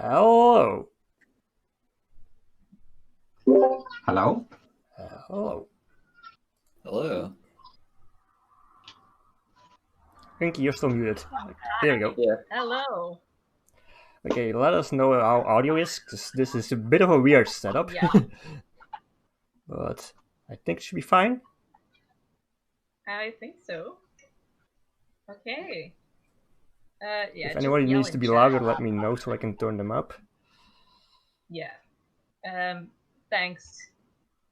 Hello. Hello? Hello. Hello. Ynke, you're still muted. There we go. Yeah. Hello. Okay, let us know how audio is, because this is a bit of a weird setup. Yeah. But I think it should be fine. I think so. Okay. Yeah. If just anybody yell needs to in be chat. louder, let me know so I can turn them up. Yeah. Thanks.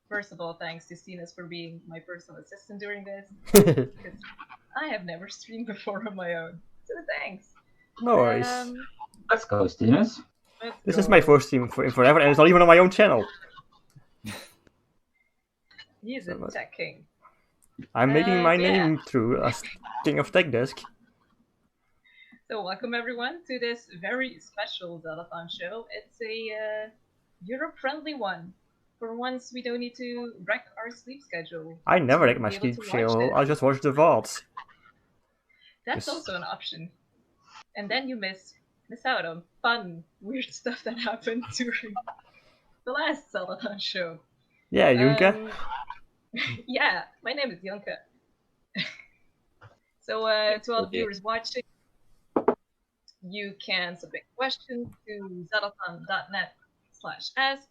First of all, thanks to Stinus for being my personal assistant during this. Because I have never streamed before on my own. So thanks. No worries. Let's go, Stinus. This is my first stream in forever, and it's not even on my own channel. He's a So what? tech king. I'm making my Yeah. name through as King of Tech Desk. So welcome everyone to this very special Zeldathon show. It's a Europe-friendly one. For once, we don't need to wreck our sleep schedule. I never to wreck my be able sleep to watch schedule. this. I just watch the VODs. That's Yes. also an option. And then you miss out on fun, weird stuff that happened during the last Zeldathon show. Yeah, Junke. Yeah, my name is Yonka. So to all the viewers watching, you can submit questions to zeldathon.net/ask,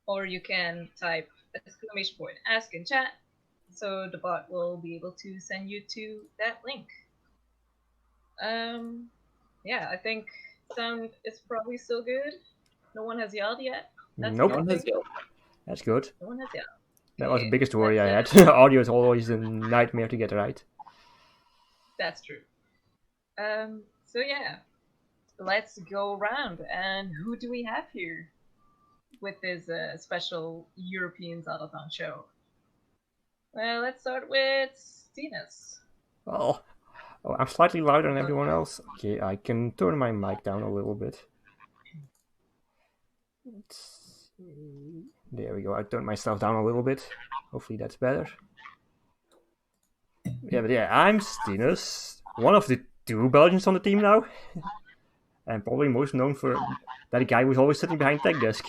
or you can type !ask in chat, so the bot will be able to send you to that link. Yeah, I think sound is probably still good. No one has yelled yet. That's Nope. No one has yelled. That's good. No one has yelled. That was the Okay, biggest worry I let's, had. Audio is always a nightmare to get right. That's true. So yeah, let's go around. And who do we have here with this special European Zeldathon show? Well, let's start with Stinus. Oh, I'm slightly louder than everyone else. Okay, I can turn my mic down a little bit. There we go. I turned myself down a little bit. Hopefully that's better. Yeah, but yeah, I'm Stinus, one of the two Belgians on the team now, and probably most known for that guy who's always sitting behind Tech Desk.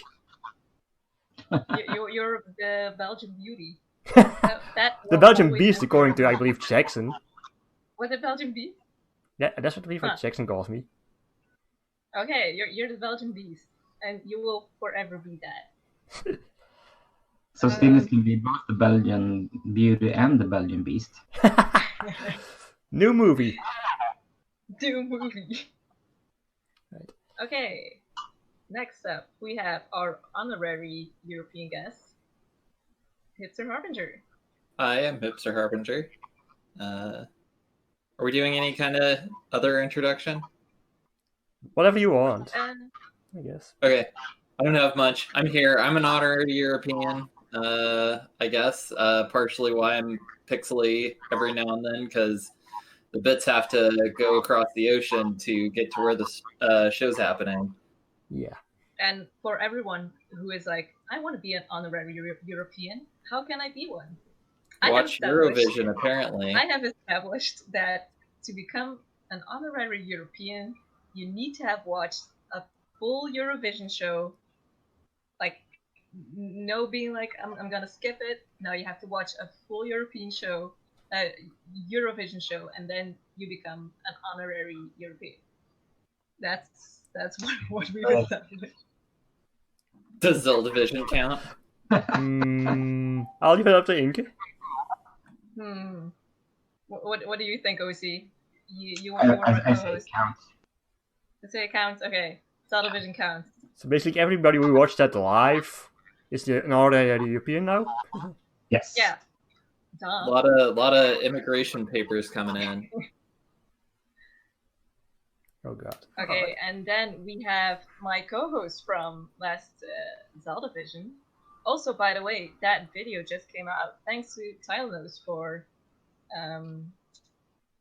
You're the Belgian beauty. The will Belgian always Beast, enter- according to, I believe, Jackson. What, the Belgian beast? Yeah, that's what I believe Huh. Jackson calls me. Okay, you're the Belgian beast, and you will forever be that. So Stinus can be both the Belgian beauty and the Belgian beast. New movie. Do movie. Right. Okay. Next up, we have our honorary European guest, HipsterHarbinger. I am HipsterHarbinger. Are we doing any kind of other introduction? Whatever you want, Uh, I guess. Okay. I don't have much. I'm here. I'm an honorary European, I guess. Partially why I'm pixely every now and then, because the bits have to go across the ocean to get to where the show's happening. Yeah. and for everyone who is like, I want to be an honorary European, how can I be one? Watch Eurovision, apparently. I have established that to become an honorary European, you need to have watched a full Eurovision show. Like, no being like, I'm gonna skip it. No, you have to watch a full European show, Eurovision show, and then you become an honorary European. That's what we've established. Does Zeldavision count? I'll leave it up to Ynke. What do you think, OC? You I are my say it co-host. counts. You say it counts? Okay. Television counts. So basically, everybody who watched that live is an honorary European now. Yes. Yeah. A Duh. lot of immigration papers coming in. Oh god. Okay, and then we have my co-host from last Zeldavision. Also, by the way, that video just came out. Thanks to Tylenose for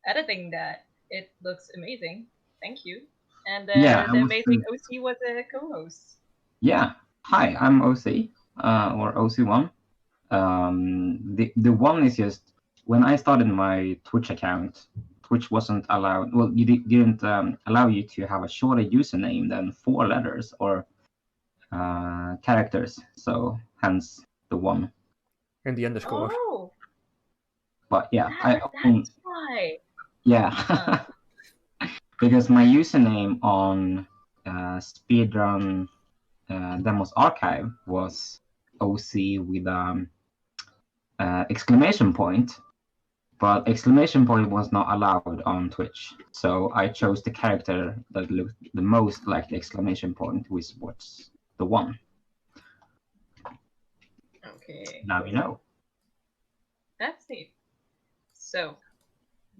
editing that. It looks amazing. Thank you. And Yeah, I the was amazing OC was a co-host. Yeah. Hi, I'm OC, or OC1. The one is just when I started my Twitch account Twitch wasn't allowed. Well, you didn't allow you to have a shorter username than 4 letters or characters. So hence the 1. And the underscore. Oh, But yeah, that's why. Yeah, because my username on Speedrun Demos Archive was OC with exclamation point, but exclamation point was not allowed on Twitch. So I chose the character that looked the most like the exclamation point, which was the 1. Okay. Now you know. That's neat. So,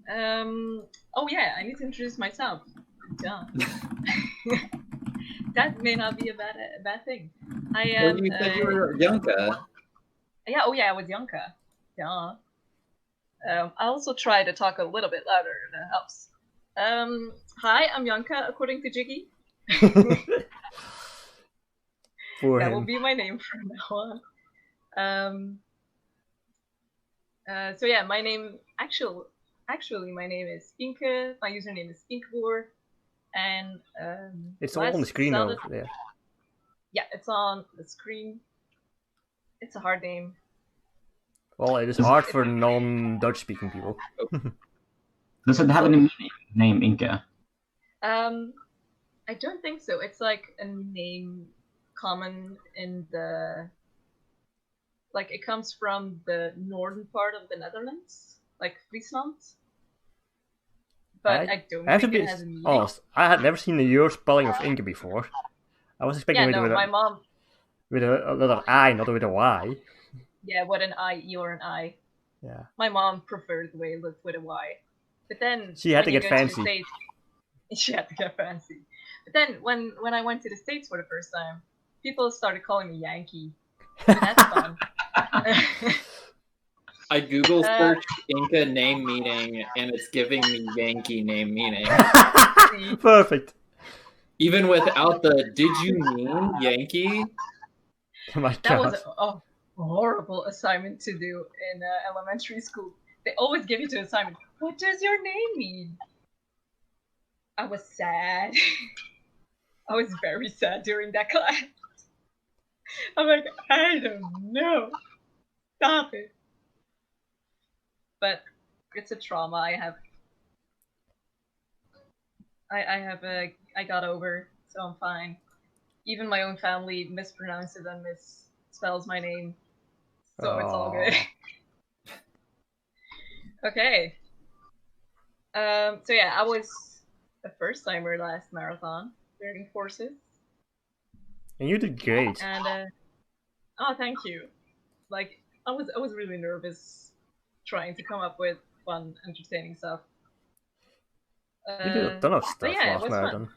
oh yeah, I need to introduce myself. Duh. That may not be a bad thing. I am. Well, you said you were Yunka. Yeah. Oh yeah, I was Yunka. Duh. I also try to talk a little bit louder. That helps. Hi, I'm Yunka, according to Jiggy. That will be my name from now on. So yeah, my name actually my name is Inke. My username is Ynkebour, and it's all on the screen over there. Yeah, it's on the screen. It's a hard name. Well, it is hard for non-Dutch speaking people. Does it have any name, Inke? I don't think so. It's like a name common in the. Like, it comes from the northern part of the Netherlands, like Friesland. But I don't think it has a meaning. Oh, I had never seen your spelling of Inke before. I was expecting my mom... with a letter I, not with a Y. Yeah, with an I-E or an I. Yeah. My mom preferred the way it looked with a Y. But then... She had to get fancy. She had to get fancy. But then, when I went to the States for the first time, people started calling me Yankee. And that's fun. I Google searched Inca name meaning, and it's giving me Yankee name meaning. Perfect. Even without the "Did you mean Yankee?" Oh my God. That was a horrible assignment to do in elementary school. They always give you the assignment. What does your name mean? I was sad. I was very sad during that class. I'm like, I don't know. Stop it. But it's a trauma I have. I got over, so I'm fine. Even my own family mispronounces and misspells my name, so it's all good. Okay. So yeah, I was a first timer last marathon during forces. And you did great. And oh, thank you. Like, I was really nervous trying to come up with fun, entertaining stuff. You did a ton of stuff last marathon.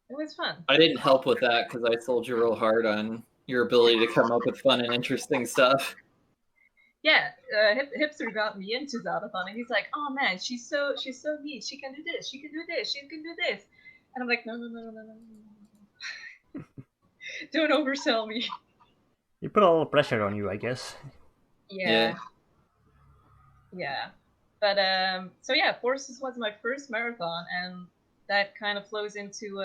It was fun. I didn't help with that because I sold you real hard on your ability to come up with fun and interesting stuff. Yeah, Hipster got me into Zeldathon, and he's like, "Oh man, she's so neat. She can do this. She can do this. She can do this." And I'm like, "No. Don't oversell me." You put a lot of pressure on you, I guess. Yeah. But so yeah, Forces was my first marathon, and that kind of flows into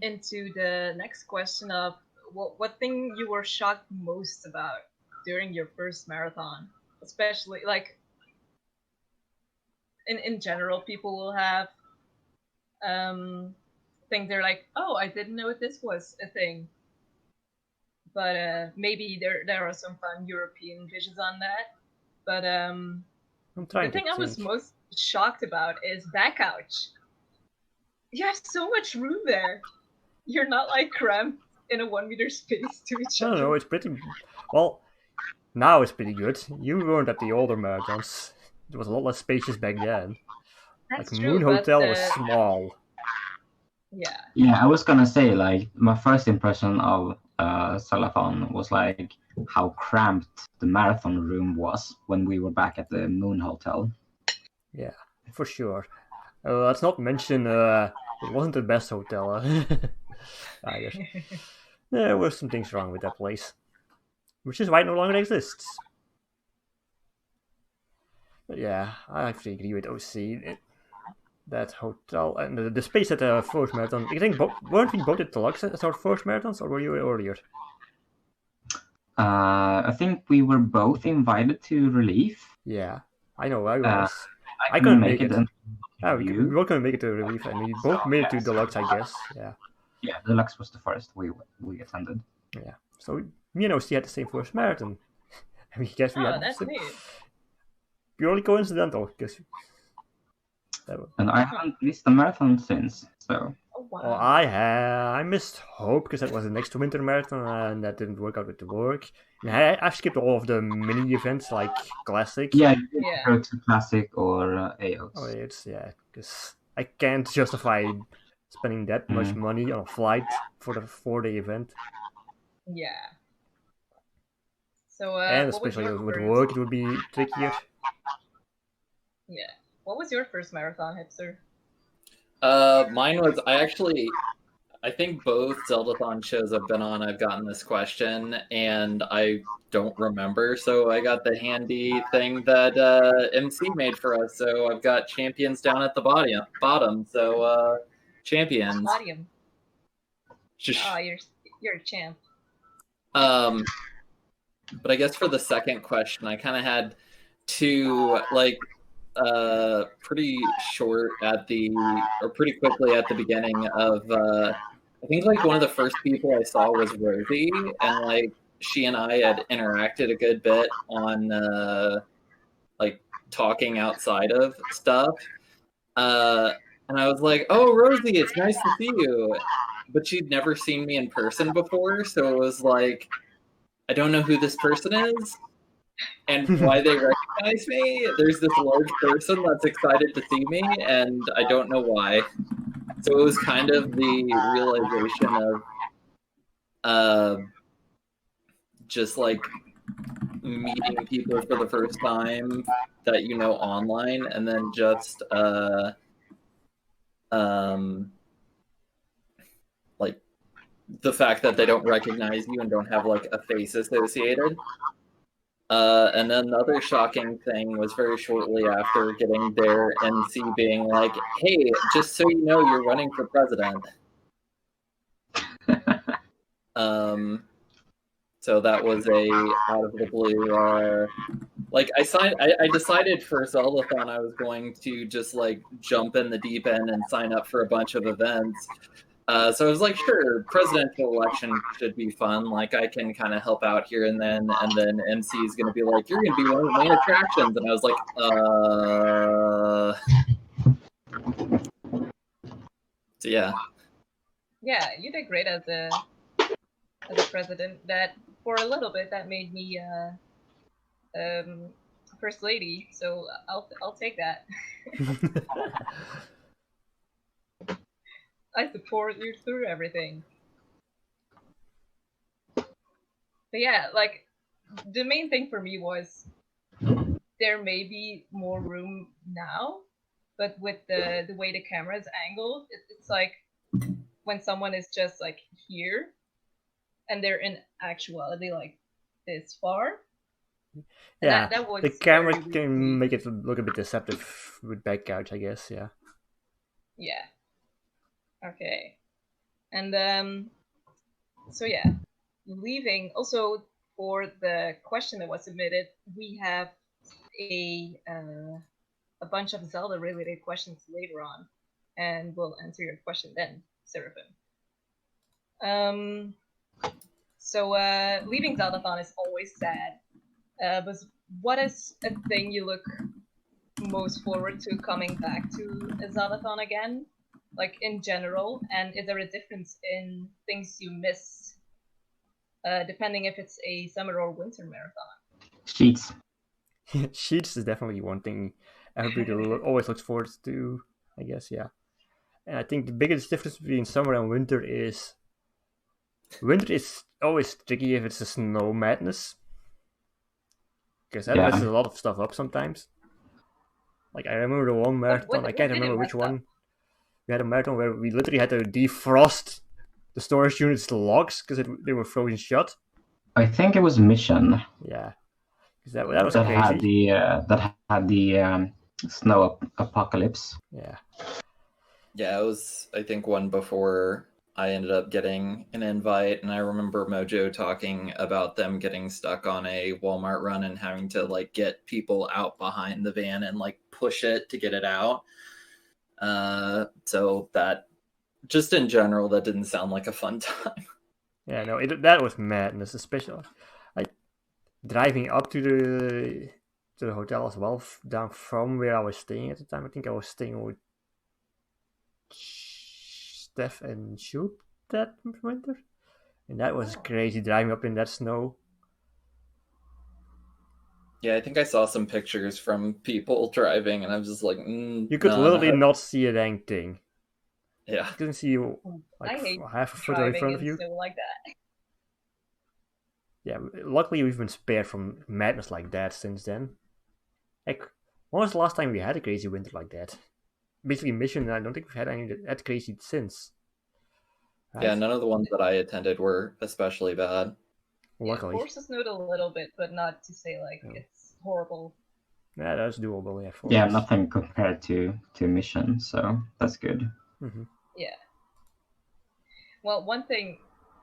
the next question of what thing you were shocked most about during your first marathon, especially like in general, people will have things they're like, oh, I didn't know this was a thing. But maybe there are some fun European visions on that. But the thing I was most shocked about is back ouch. You have so much room there. You're not like cramped in a 1 meter space to each other. I don't know, it's pretty... Well, now it's pretty good. You weren't at the older marathons. It was a lot less spacious back then. That's like, true, Moon Hotel was small. Yeah. Yeah, I was gonna say, like, my first impression of Zeldathon was like how cramped the marathon room was when we were back at the Moon Hotel. Yeah, for sure. Let's not mention it wasn't the best hotel either. There were some things wrong with that place, which is why it no longer exists. Yeah, I actually agree with OC. That hotel and the space at the first marathon. I think weren't we both at Deluxe at our first marathons, or were you earlier? I think we were both invited to Relief. Yeah, I know I was. I couldn't make it. We were gonna make it to Relief, and we both made it to Deluxe, I guess. Yeah. Yeah, Deluxe was the first we attended. Yeah. So me and OC had the same first marathon. I guess we had. That's neat. Purely coincidental, because. And I haven't missed a marathon since, so. Oh, wow. Well, I missed Hope because that was the next winter marathon and that didn't work out with the work. And I skipped all of the mini events like Classic. Yeah, go to Classic or AOS. Oh, it's because I can't justify spending that much money on a flight for the 4-day event. Yeah. So and especially with work, it would be trickier. Yeah. What was your first marathon, Hipster? Mine was, I think both Zeldathon shows I've been on, I've gotten this question, and I don't remember, so I got the handy thing that MC made for us, so I've got champions down at the bottom, so champions. Podium. Oh, you're a champ. But I guess for the second question, I kind of had two, pretty short pretty quickly at the beginning of I think one of the first people I saw was Rosie, and she and I had interacted a good bit on talking outside of stuff, and I was like, oh, Rosie, it's nice to see you, but she'd never seen me in person before, so it was like, I don't know who this person is and why they recognize me. There's this large person that's excited to see me, and I don't know why. So it was kind of the realization of just meeting people for the first time that online, and then just the fact that they don't recognize you and don't have a face associated. And then the other shocking thing was very shortly after getting there, MC being like, hey, just so you know, you're running for president. So that was a out of the blue, I decided for Zeldathon I was going to just jump in the deep end and sign up for a bunch of events. So I was like, sure, presidential election should be fun. I can kind of help out here and then MC is going to be like, you're going to be one of the main attractions. And I was like, So yeah. Yeah, you did great as a president. That for a little bit that made me first lady. So I'll take that. I support you through everything. But yeah, the main thing for me was there may be more room now, but with the way the camera is angled, it's like when someone is just here and they're in actuality this far. Yeah, that was the camera can make it look a bit deceptive with back couch, I guess, yeah. Yeah. Okay. And so yeah, leaving. Also, for the question that was submitted, we have a bunch of Zelda related questions later on, and we'll answer your question then, Seraphim. So leaving Zeldathon is always sad. But what is a thing you look most forward to coming back to a Zeldathon again? In general, and is there a difference in things you miss, depending if it's a summer or winter marathon? Sheets. Sheets is definitely one thing everybody always looks forward to, I guess, yeah. And I think the biggest difference between summer and winter is always tricky if it's a snow madness, because that messes a lot of stuff up sometimes. I remember the one marathon, I can't remember which one. We had a marathon where we literally had to defrost the storage unit's locks because they were frozen shut. I think it was Mission. Yeah, That was that crazy. had the snow apocalypse. Yeah. Yeah, it was, I think, one before I ended up getting an invite, and I remember Mojo talking about them getting stuck on a Walmart run and having to like get people out behind the van and like push it to get it out. So that, just in general, that didn't sound like a fun time. Yeah, no, that was madness, especially like driving up to the hotel as well, down from where I was staying at the time. I think I was staying with Steph and Shoop that winter, and that was crazy driving up in that snow. Yeah, I think I saw some pictures from people driving, and I was just like, you could literally not see a dang thing. Yeah, you couldn't see you like half a foot in front of you. Like that. Yeah, luckily we've been spared from madness like that since then. Like, when was the last time we had a crazy winter like that? Basically, Mission, I don't think we've had any that crazy since. Right? Yeah, none of the ones that I attended were especially bad. Luckily. Yeah, Force snowed a little bit, but not to say like it's horrible. Yeah, that's doable. Yeah, nothing compared to Mission, so that's good. Mm-hmm. Yeah. Well, one thing,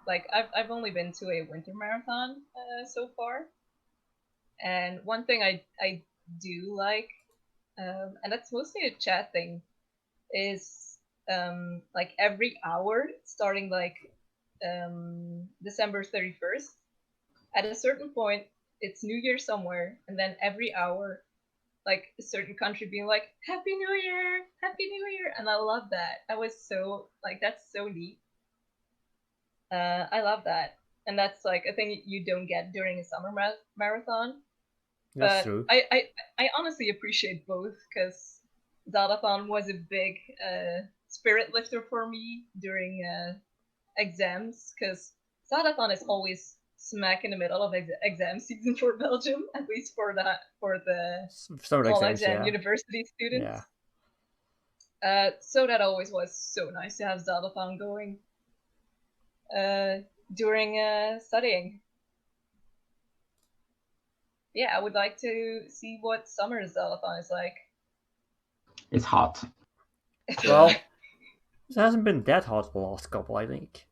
like I've only been to a winter marathon so far, and one thing I do like, and that's mostly a chat thing, is like every hour starting like December 31st, at a certain point it's New Year somewhere, and then every hour like a certain country being like Happy New Year, Happy New Year, and I love that. I was so like, that's so neat. I love that, and that's like a thing you don't get during a summer marathon. That's true. I honestly appreciate both, because Zeldathon was a big spirit lifter for me during exams, because Zeldathon is always smack in the middle of exam season for Belgium, at least for the small exam university students. Yeah. So that always was so nice to have Zeldathon going during studying. Yeah, I would like to see what summer Zeldathon is like. It's hot. Well, it hasn't been that hot the last couple, I think.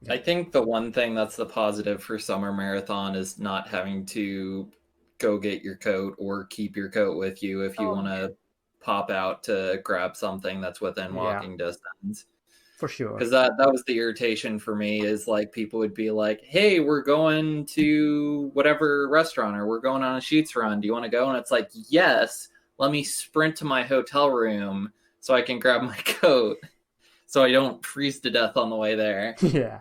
I think the one thing that's the positive for summer marathon is not having to go get your coat or keep your coat with you if you want to pop out to grab something that's within walking distance. For sure. Because that was the irritation for me, is like people would be like, hey, we're going to whatever restaurant, or we're going on a Sheets run. Do you want to go? And it's like, yes, let me sprint to my hotel room so I can grab my coat so I don't freeze to death on the way there. Yeah,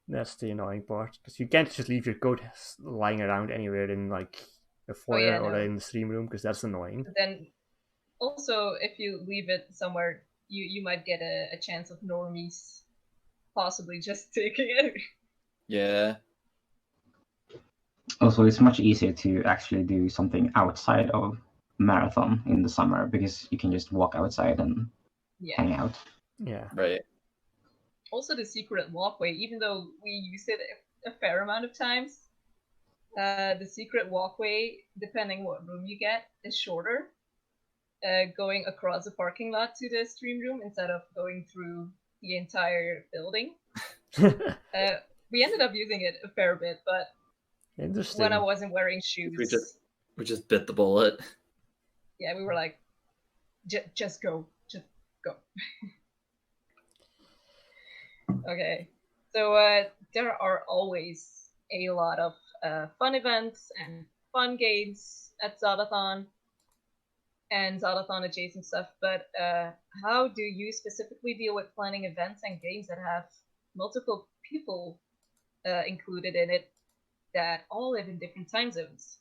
that's the annoying part. Because you can't just leave your coat lying around anywhere in like a foyer or in the stream room, because that's annoying. But then also, if you leave it somewhere, you might get a chance of normies possibly just taking it. Yeah. Also, it's much easier to actually do something outside of marathon in the summer, because you can just walk outside and hang out. Yeah. Right. Also, the secret walkway, even though we use it a fair amount of times, the secret walkway, depending what room you get, is shorter. Going across the parking lot to the stream room instead of going through the entire building. We ended up using it a fair bit, but when I wasn't wearing shoes, we just bit the bullet. Yeah, we were like, just go. Okay, so there are always a lot of fun events and fun games at Zeldathon and Zeldathon adjacent stuff, but how do you specifically deal with planning events and games that have multiple people included in it that all live in different time zones?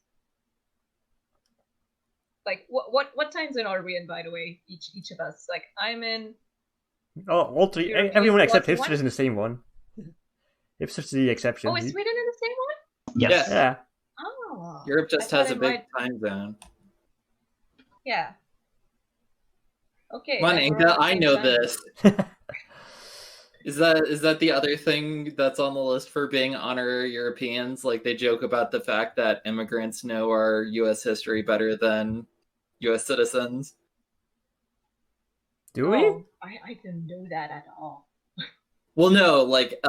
Like, what time zone are we in, by the way, each of us? Like, I'm in... Oh, all three. Everyone except Hipster is in the same one. Hipster's the exception. Oh, is Sweden in the same one? Yes. Yeah. Oh. Europe just has a big time zone. Yeah. Okay. Come on, Inga, I know this. Is that the other thing that's on the list for being honorary Europeans? Like they joke about the fact that immigrants know our U.S. history better than U.S. citizens. Do we? Oh, I didn't know that at all. Well, no, like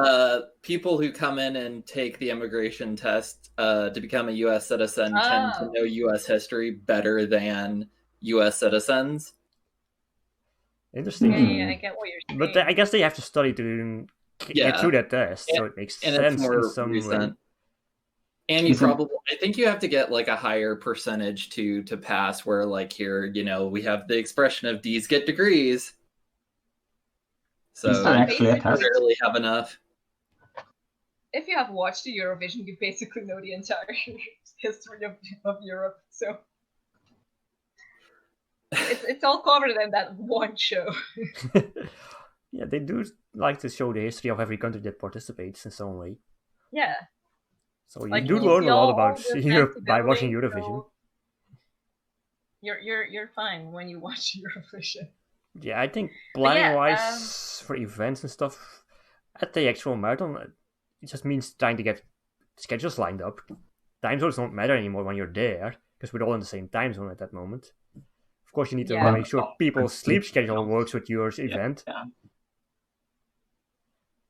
people who come in and take the immigration test to become a U.S. citizen tend to know U.S. history better than U.S. citizens. Interesting. Yeah, I get what you're saying. But I guess they have to study to get through that test, so it makes sense it's more in some recent. way. And you I think you have to get like a higher percentage to pass. Where like here, we have the expression of D's get degrees. So actually a you test? rarely have enough. If you have watched the Eurovision, you basically know the entire history of Europe. So it's all covered in that one show. Yeah, they do like to show the history of every country that participates in some way. Yeah. So you do learn a lot about Europe by watching together, Eurovision. so you're fine when you watch Eurovision. Yeah, I think planning-wise for events and stuff at the actual marathon, it just means trying to get schedules lined up. Time zones don't matter anymore when you're there, because we're all in the same time zone at that moment. Of course, you need to make sure people's sleep schedule works with your event. Yeah.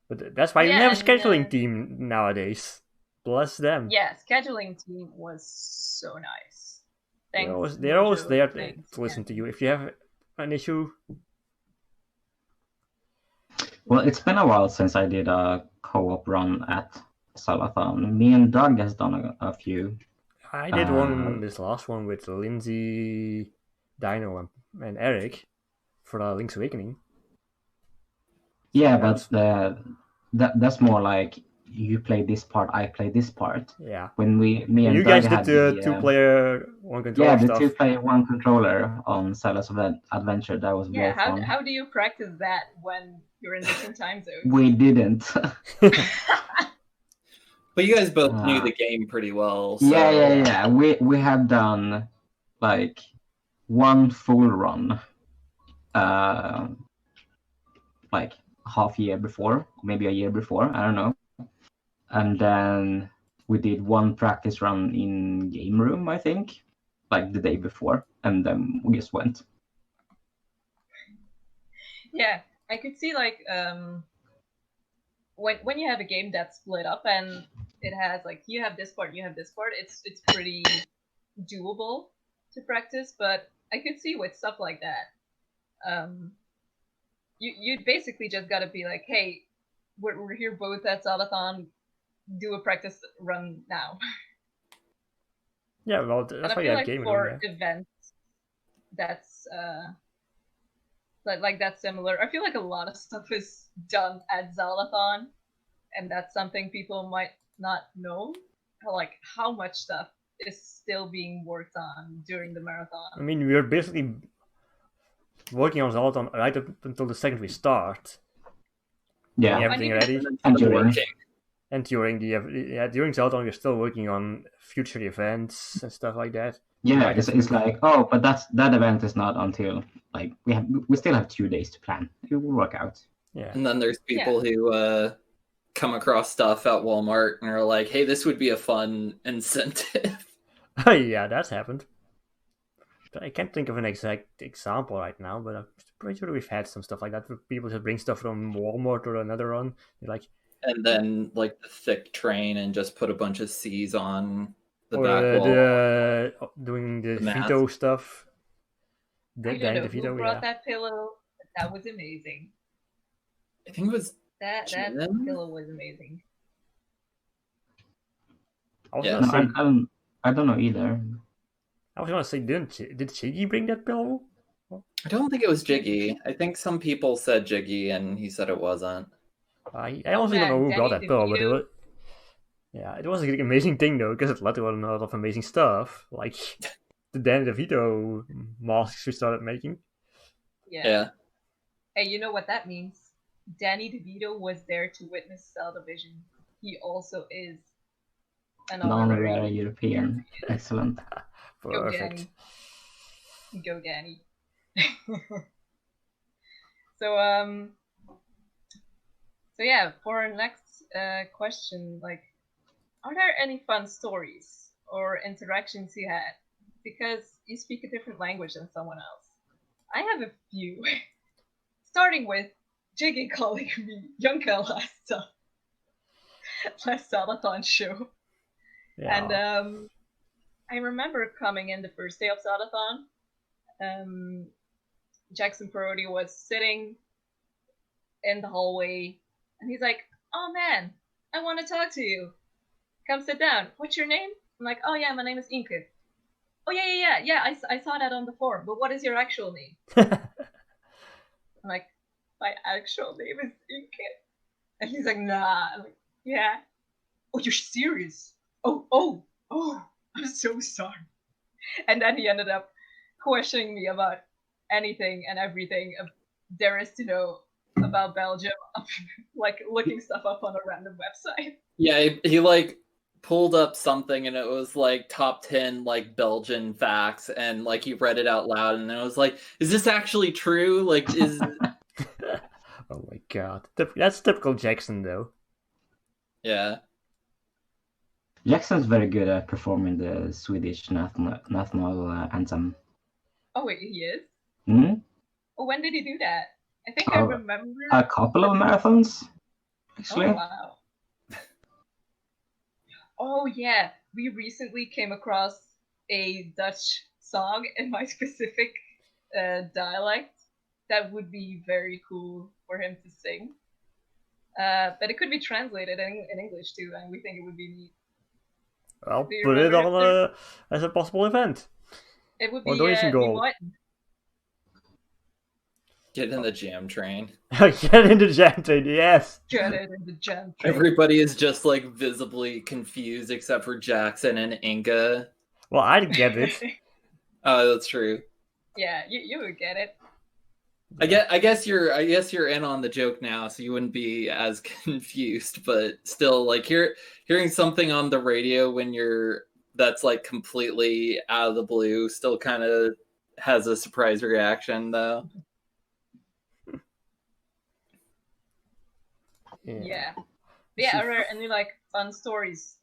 But that's why we have a scheduling team nowadays. Bless them. Yeah, scheduling team was so nice. Thanks. They're always there to listen to you. If you have an issue. Well, it's been a while since I did a co-op run at Zeldathon. Me and Doug has done a few. I did one, this last one with Lindsay, Dino, and Eric for Link's Awakening. Yeah, but that's more like you play this part, I play this part. Yeah. When me and you Doug guys had did the 2-player, 1 controller stuff. Yeah, the 2-player, 1 controller on Zelda's Adventure. That was very fun. How do you practice that when you're in different time zones? We didn't. But you guys both knew the game pretty well. So... Yeah. We have done like 1 full run, like half year before, maybe a year before, I don't know. And then we did 1 practice run in game room, I think, like the day before, and then we just went. Yeah, I could see like when you have a game that's split up and it has like you have this part, it's pretty doable to practice. But I could see with stuff like that, you basically just gotta be like, hey, we're here both at Zeldathon. Do a practice run now. Yeah, well, that's why you have game for room, events, that's like that's similar. I feel like a lot of stuff is done at Zeldathon, and that's something people might not know. Like how much stuff is still being worked on during the marathon. I mean, we're basically working on Zeldathon right up until the second we start. Yeah, everything ready. And during Zeldathon, we're still working on future events and stuff like that. Yeah, it's like, oh, but that event is not until like we still have 2 days to plan. It will work out. Yeah. And then there's people who come across stuff at Walmart and are like, hey, this would be a fun incentive. Oh yeah, that's happened. But I can't think of an exact example right now, but I'm pretty sure we've had some stuff like that where people just bring stuff from Walmart or another run. They're like, and then like the thick train and just put a bunch of C's on the back wall. Doing the veto stuff. I don't know who brought that pillow. That was amazing. I think it was that pillow was amazing. I don't know either. I was gonna say, did Jiggy bring that pillow? I don't think it was Jiggy. I think some people said Jiggy, and he said it wasn't. I honestly don't know who brought that pillow, but it was an amazing thing though, because it led to a lot of amazing stuff, like the Danny DeVito masks we started making. Yeah. Hey, you know what that means? Danny DeVito was there to witness Zeldavision. He also is an honorary European. Excellent. Perfect. Go Danny. So So yeah, for our next question, like, are there any fun stories or interactions you had because you speak a different language than someone else? I have a few. Starting with Jiggy calling me Yunka last Zeldathon show. Yeah. And I remember coming in the first day of Zeldathon. Jackson Parody was sitting in the hallway, and he's like, "Oh man, I want to talk to you. Come sit down. What's your name?" I'm like, "Oh yeah, my name is Ynkebour." "Oh yeah. I saw that on the forum. But what is your actual name?" I'm like, "My actual name is Ynkebour." And he's like, "Nah." I'm like, "Yeah." "Oh, you're serious?" Oh, I'm so sorry. And then he ended up questioning me about anything and everything there is to know about Belgium, like looking stuff up on a random website. Yeah, he like pulled up something and it was like top 10 like Belgian facts, and like he read it out loud, and I was like, is this actually true? Like, is Oh my god. That's typical Jackson, though. yeah. Jackson's very good at performing the Swedish national anthem. Oh wait, he is? Hmm? Oh, when did he do that? I think I remember a couple of marathons, actually. Oh wow. Oh yeah, we recently came across a Dutch song in my specific dialect that would be very cool for him to sing. But it could be translated in English too, and we think it would be neat. Well, Do you put it remember on as a possible event. It would Or be donation goal. what? Get in the jam train. Get in the jam train, yes. Get it in the jam train. Everybody is just like visibly confused except for Jackson and Inca. Well, I'd get it. Oh, that's true. Yeah, you would get it. I guess you're in on the joke now, so you wouldn't be as confused. But still, like hearing something on the radio when that's like completely out of the blue still kind of has a surprise reaction, though. Yeah. Are there any like fun stories?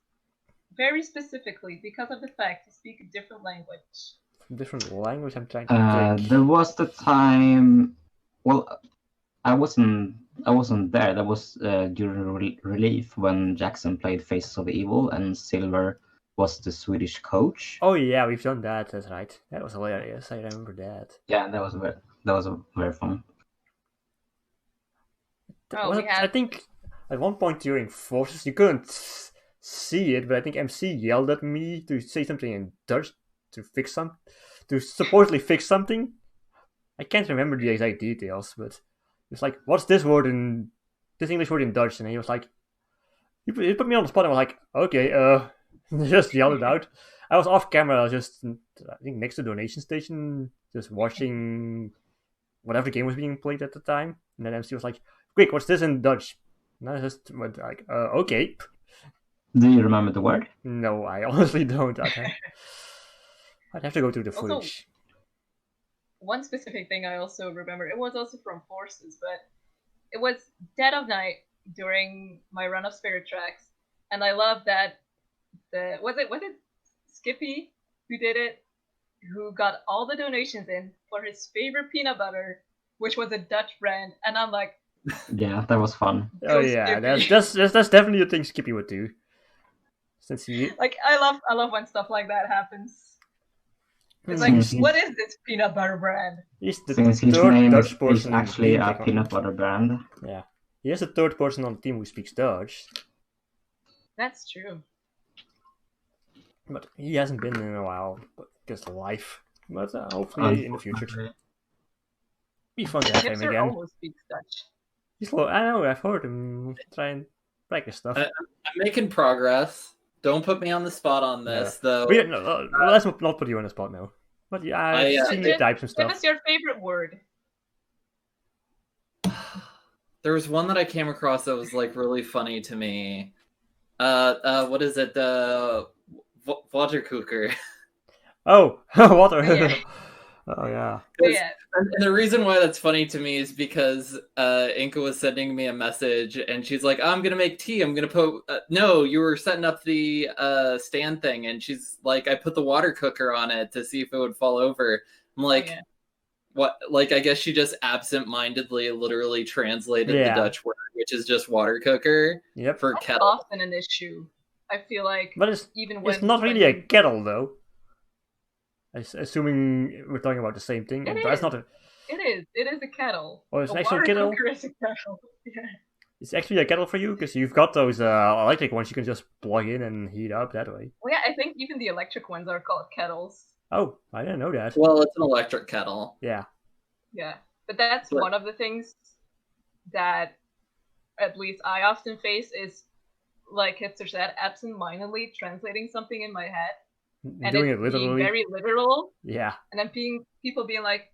Very specifically, because of the fact you speak a different language. Different language, I'm trying to think. There was the time. Well, I wasn't there. That was during Relief when Jackson played Faces of Evil and Silver was the Swedish coach. Oh yeah, we've done that. That's right. That was hilarious. I remember that. Yeah, that was very fun. I think at one point during Forces you couldn't see it, but I think MC yelled at me to say something in Dutch to supposedly fix something. I can't remember the exact details, but it's like, what's this English word in Dutch? And he was like, he put me on the spot and I was like, okay, just yelled it out. I was off camera, I was just, I think, next to the donation station, just watching whatever game was being played at the time. And then MC was like, quick, what's this in Dutch? And I just went like, okay. Do you remember the word? No, I honestly don't. I'd have to go through the footage. Also, one specific thing I also remember, it was also from Forces, but it was dead of night during my run of Spirit Tracks, and I love that was it Skippy who did it, who got all the donations in for his favorite peanut butter, which was a Dutch brand, and I'm like, yeah, that was fun. Oh yeah, that's definitely a thing Skippy would do. Since he like, I love when stuff like that happens. It's like, what is this peanut butter brand? Since his name is actually a peanut butter brand. Yeah, he is the third person on the team who speaks Dutch. That's true. But he hasn't been in a while, just life. But hopefully in the future. Be fun to have him Hipster again. almost speaks Dutch. He's slow. I know, I've heard him try and practice stuff. I'm making progress. Don't put me on the spot on this, though. Let's not put you on the spot now. But yeah, I've seen you type some stuff. Give us your favorite word. There was one that I came across that was like really funny to me. What is it? Water cooker. Oh, water. Yeah. Oh yeah. Yeah. And the reason why that's funny to me is because Inka was sending me a message, and she's like, "I'm gonna make tea. I'm gonna put." No, you were setting up the stand thing, and she's like, "I put the water cooker on it to see if it would fall over." I'm like, "What?" Like, I guess she just absent-mindedly, literally translated the Dutch word, which is just water cooker. Yep. For That's kettle. often an issue. I feel like, but it's not really a kettle though. Assuming we're talking about the same thing. That's not a... It is a kettle. Oh, it's an actual kettle? Is a kettle. Yeah. It's actually a kettle for you, because you've got those electric ones you can just plug in and heat up that way. Well, yeah, I think even the electric ones are called kettles. Oh, I didn't know that. Well, it's an electric kettle. Yeah. Yeah, but that's one of the things that at least I often face is, like Hipster said, absent-mindedly translating something in my head. And doing it literally. Being very literal. Yeah. And then people being like,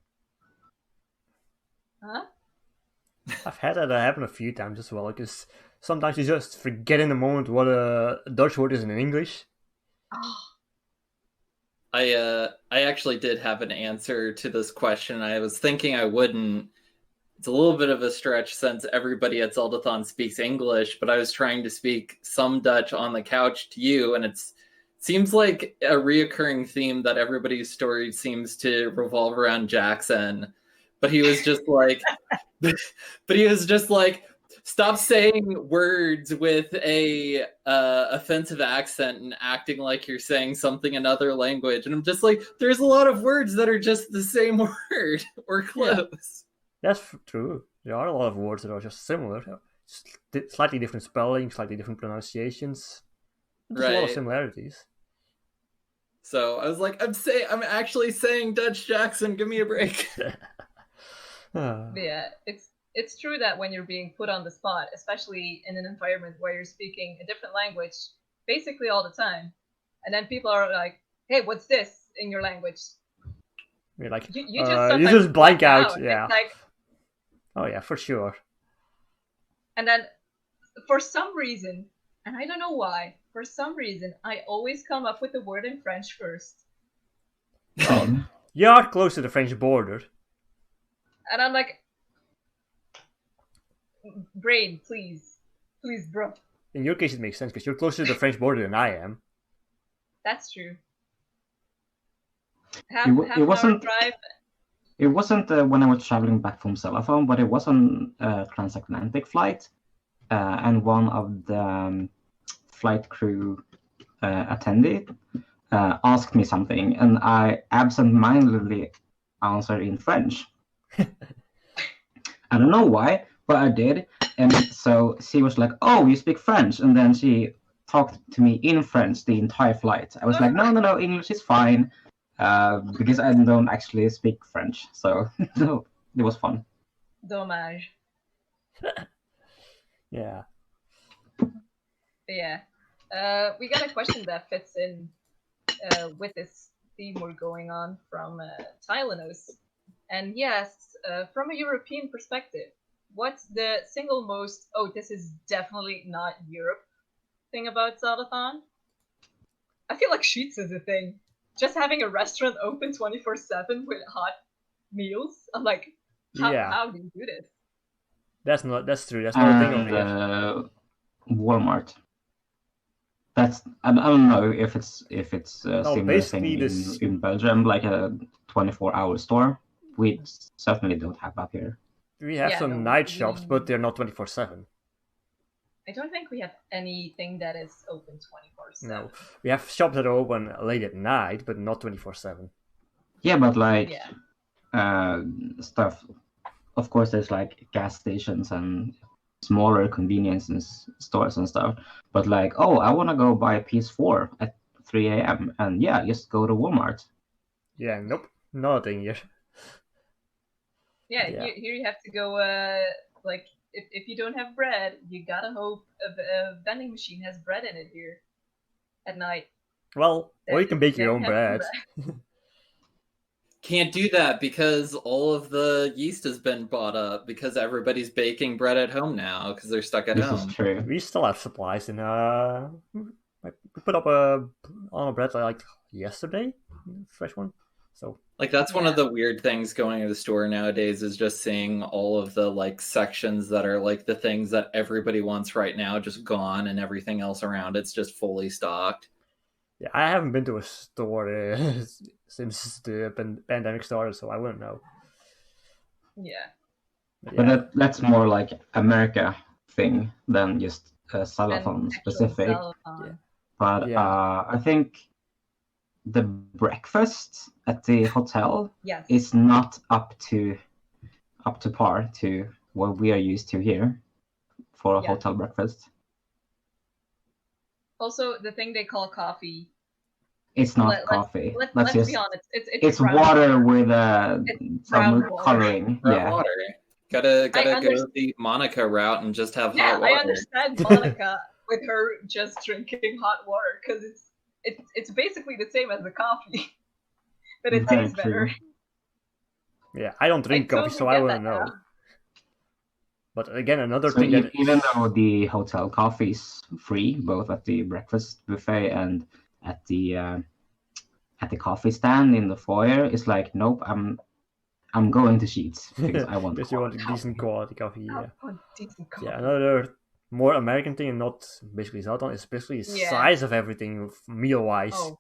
huh? I've had that happen a few times as well, because sometimes you just forget in the moment what a Dutch word is in English. I actually did have an answer to this question. I was thinking I wouldn't. It's a little bit of a stretch since everybody at Zeldathon speaks English, but I was trying to speak some Dutch on the couch to you, and it seems like a reoccurring theme that everybody's story seems to revolve around Jackson. But he was just like, stop saying words with a offensive accent and acting like you're saying something in another language. And I'm just like, there's a lot of words that are just the same word or close. Yeah. That's true. There are a lot of words that are just similar. Slightly different spelling, slightly different pronunciations. There's a lot of similarities. So I was like, I'm actually saying Dutch Jackson, give me a break. Yeah, it's true that when you're being put on the spot, especially in an environment where you're speaking a different language basically all the time, and then people are like, "Hey, what's this in your language?" You're like, you just blank out. Yeah. It's like, oh yeah, for sure. And then, for some reason, and I don't know why, for some reason, I always come up with the word in French first. You're close to the French border. And I'm like, brain, please, bro. In your case, it makes sense because you're closer to the French border than I am. That's true. It wasn't when I was traveling back from Zeldathon, but it was on a transatlantic flight, and one of the flight crew attendee asked me something, and I absent-mindedly answered in French. I don't know why, but I did. And so she was like, "Oh, you speak French?" And then she talked to me in French the entire flight. I was like, no, English is fine, because I don't actually speak French. So no, it was fun. Dommage. Yeah. Yeah. We got a question that fits in with this theme we're going on from Tylenos. And yes, from a European perspective, what's the single most, this is definitely not Europe, thing about Zeldathon? I feel like Sheets is a thing. Just having a restaurant open 24/7 with hot meals. I'm like, how do you do this? That's true. That's not a thing over here. Walmart. That's I don't know if it's similar thing in Belgium, like a 24-hour store. We certainly don't have that here. We have some night shops, but they're not 24/7. I don't think we have anything that is open 24/7. No, we have shops that are open late at night, but not 24/7. Yeah, but like stuff. Of course, there's like gas stations and smaller convenience stores and stuff. But like, I want to go buy a PS4 at 3 a.m. and just go to Walmart. Yeah, nope, not a thing here. Yeah, here you have to go. Like, if you don't have bread, you gotta hope a vending machine has bread in it here at night. Well, or you can bake your own bread. Can't do that because all of the yeast has been bought up because everybody's baking bread at home now because they're stuck at home. This is true. We still have supplies, and we put up on a bread like yesterday, fresh one. So Like, that's one of the weird things going to the store nowadays, is just seeing all of the, like, sections that are, like, the things that everybody wants right now just gone, and everything else around it's just fully stocked. Yeah, I haven't been to a store since the pandemic started, so I wouldn't know. Yeah. But that's more like America thing than just Zeldathon specific. Zeldathon. But I think the breakfast at the hotel is not up to par to what we are used to here for a hotel breakfast. Also, the thing they call coffee. It's not coffee. Let's be honest. It's water with some coloring. Water. Gotta go the Monica route and just have hot water. I understand Monica with her just drinking hot water, because it's basically the same as the coffee, but it tastes better. Yeah, I don't drink coffee, so I wouldn't know. But again, another thing that even though the hotel coffee is free, both at the breakfast buffet and at the coffee stand in the foyer, it's like, nope, I'm going to Sheets because I want. Because you want a decent quality coffee. Yeah. Decent coffee. Yeah, another more American thing, and not basically Zeldathon, especially the size of everything meal-wise. Oh.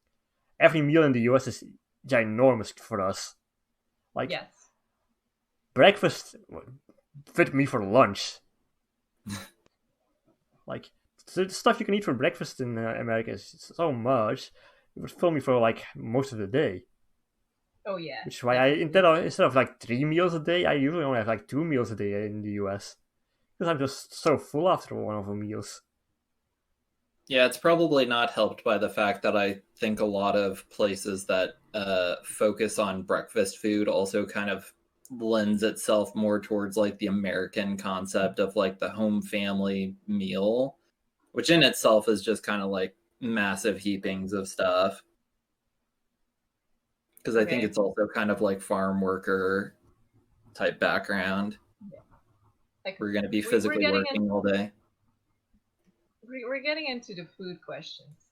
Every meal in the US is ginormous for us. Like, breakfast fit me for lunch. Like, the stuff you can eat for breakfast in America is so much, it would fill me for like most of the day. Oh yeah. Which is why instead of like 3 meals a day, I usually only have like 2 meals a day in the US. Because I'm just so full after one of the meals. Yeah, it's probably not helped by the fact that I think a lot of places that focus on breakfast food also kind of lends itself more towards like the American concept of like the home family meal, which in itself is just kind of like massive heapings of stuff. Because I think it's also kind of like farm worker type background. Like, we're going to be physically working all day. We're getting into the food questions.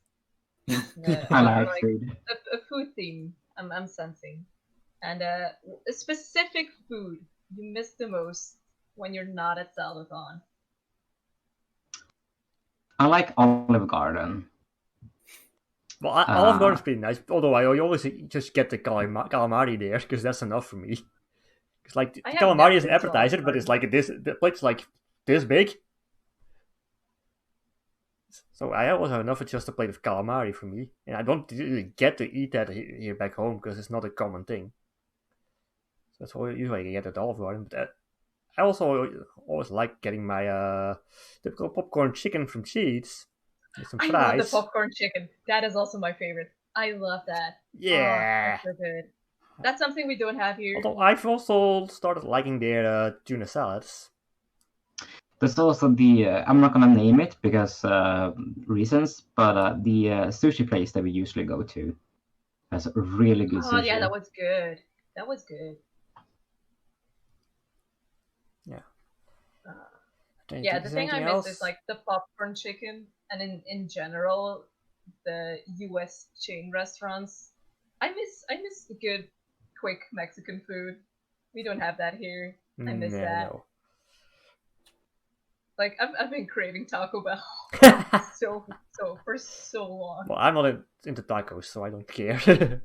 I like food. A food theme, I'm sensing. And a specific food you miss the most when you're not at Zeldathon. I like Olive Garden. Well, Olive Garden's pretty nice, although I always just get the calamari there, because that's enough for me. It's like, the calamari is an appetizer, but it's like the plate's like this big. So I always have enough for just a plate of calamari for me. And I don't really get to eat that here back home, because it's not a common thing. So that's why usually I get at Olive Garden. But I also always like getting my typical popcorn chicken from Sheets. With some fries. I love the popcorn chicken. That is also my favorite. I love that. Yeah. Oh, that's so good. That's something we don't have here. Although I've also started liking their tuna salads. There's also the, I'm not going to name it because reasons, but the sushi place that we usually go to has really good sushi. Oh, yeah, that was good. That was good. Yeah. Yeah, the thing I miss is like the popcorn chicken, and in general, the US chain restaurants. I miss the good, quick Mexican food. We don't have that here. I miss that. No. Like, I've been craving Taco Bell for so long. Well, I'm not into tacos, so I don't care.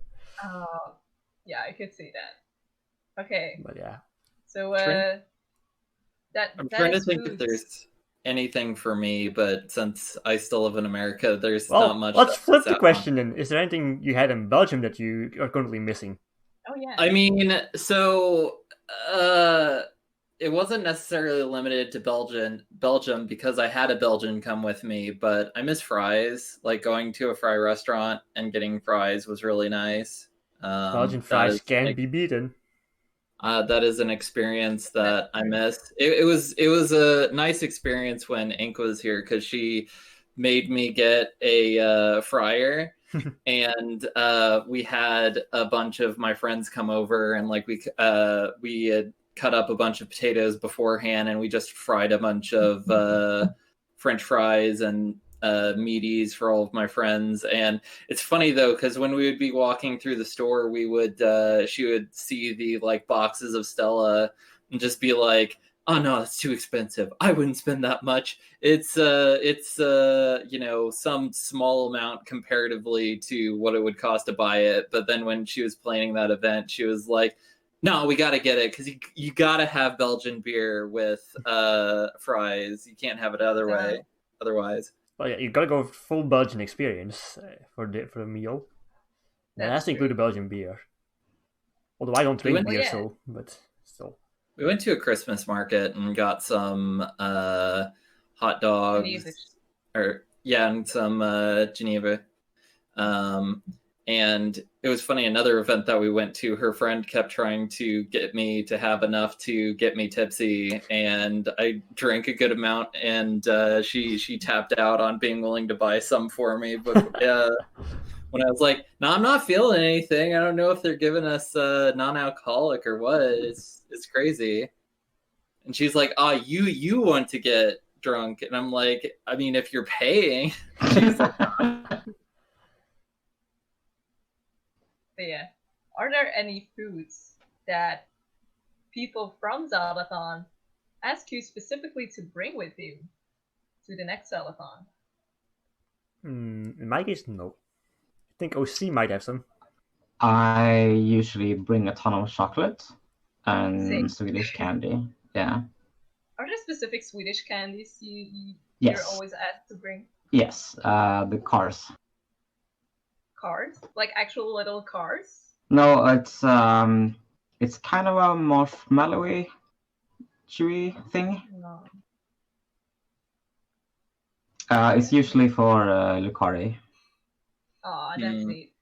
Yeah, I could see that. Okay. But yeah. So I'm trying to think if there's anything for me, but since I still live in America, there's not much. Let's flip the question then. Is there anything you had in Belgium that you are currently missing? Oh yeah. I mean, so it wasn't necessarily limited to Belgium because I had a Belgian come with me, but I miss fries. Like, going to a fry restaurant and getting fries was really nice. Belgian fries can be beaten. That is an experience that I missed. It was a nice experience when Ink was here, because she made me get a fryer, and we had a bunch of my friends come over, and like we had cut up a bunch of potatoes beforehand, and we just fried a bunch of French fries and meaties for all of my friends. And it's funny though, because when we would be walking through the store, we would she would see the like boxes of Stella and just be like, oh no, that's too expensive. I wouldn't spend that much. It's you know, some small amount comparatively to what it would cost to buy it. But then when she was planning that event, she was like, no, we got to get it because you got to have Belgian beer with fries. You can't have it otherwise. Well, yeah, you gotta go full Belgian experience for the meal. That has to include the Belgian beer. Although I don't drink beer, so but still. We went to a Christmas market and got some hot dogs, and some Geneva. And it was funny, another event that we went to, her friend kept trying to get me to have enough to get me tipsy, and I drank a good amount, and she tapped out on being willing to buy some for me. But when I was like, no, I'm not feeling anything. I don't know if they're giving us non-alcoholic or what. It's crazy. And she's like, oh, you want to get drunk. And I'm like, I mean, if you're paying. She's like, But yeah, are there any foods that people from Zeldathon ask you specifically to bring with you to the next Zeldathon? In my case, no. I think OC might have some. I usually bring a ton of chocolate and Swedish candy. Yeah. Are there specific Swedish candies Yes. you're always asked to bring? Yes, the cars. Cars? Like actual little cars? No, it's kind of a marshmallowy, chewy thing. No. It's usually for Lucari. Oh, that's neat.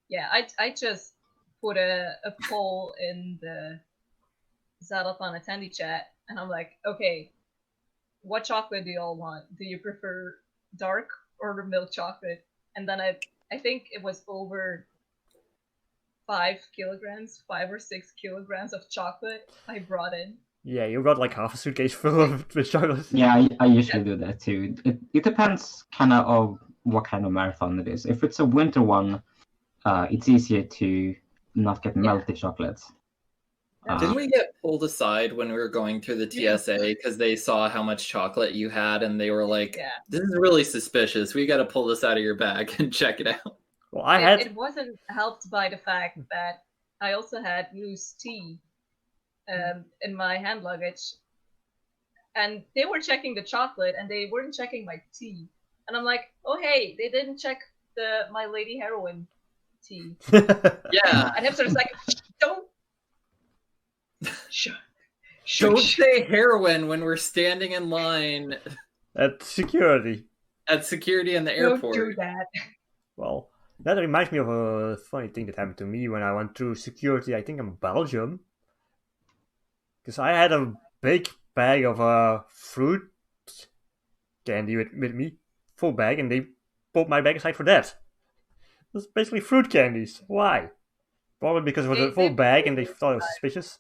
Yeah, I just put a poll in the Zeldathon attendee chat, and I'm like, okay, what chocolate do you all want? Do you prefer dark or milk chocolate? And then I think it was over 5 or 6 kilograms of chocolate I brought in. Yeah, you got like half a suitcase full of chocolate. Yeah, I usually do that too. It depends kind of what kind of marathon it is. If it's a winter one, it's easier to not get melty chocolates. Didn't we get pulled aside when we were going through the TSA because they saw how much chocolate you had and they were like, this is really suspicious. We got to pull this out of your bag and check it out. Well, it wasn't helped by the fact that I also had loose tea in my hand luggage. And they were checking the chocolate and they weren't checking my tea. And I'm like, oh, hey, they didn't check my Lady Heroine tea. Yeah. And Hipster's like, don't Don't say heroin when we're standing in line at security. At security in the airport. Don't do that. Well, that reminds me of a funny thing that happened to me when I went through security, I think in Belgium. Because I had a big bag of fruit candy with me, full bag, and they pulled my bag aside for that. It was basically fruit candies. Why? Probably because it was a full bag and they thought it was suspicious.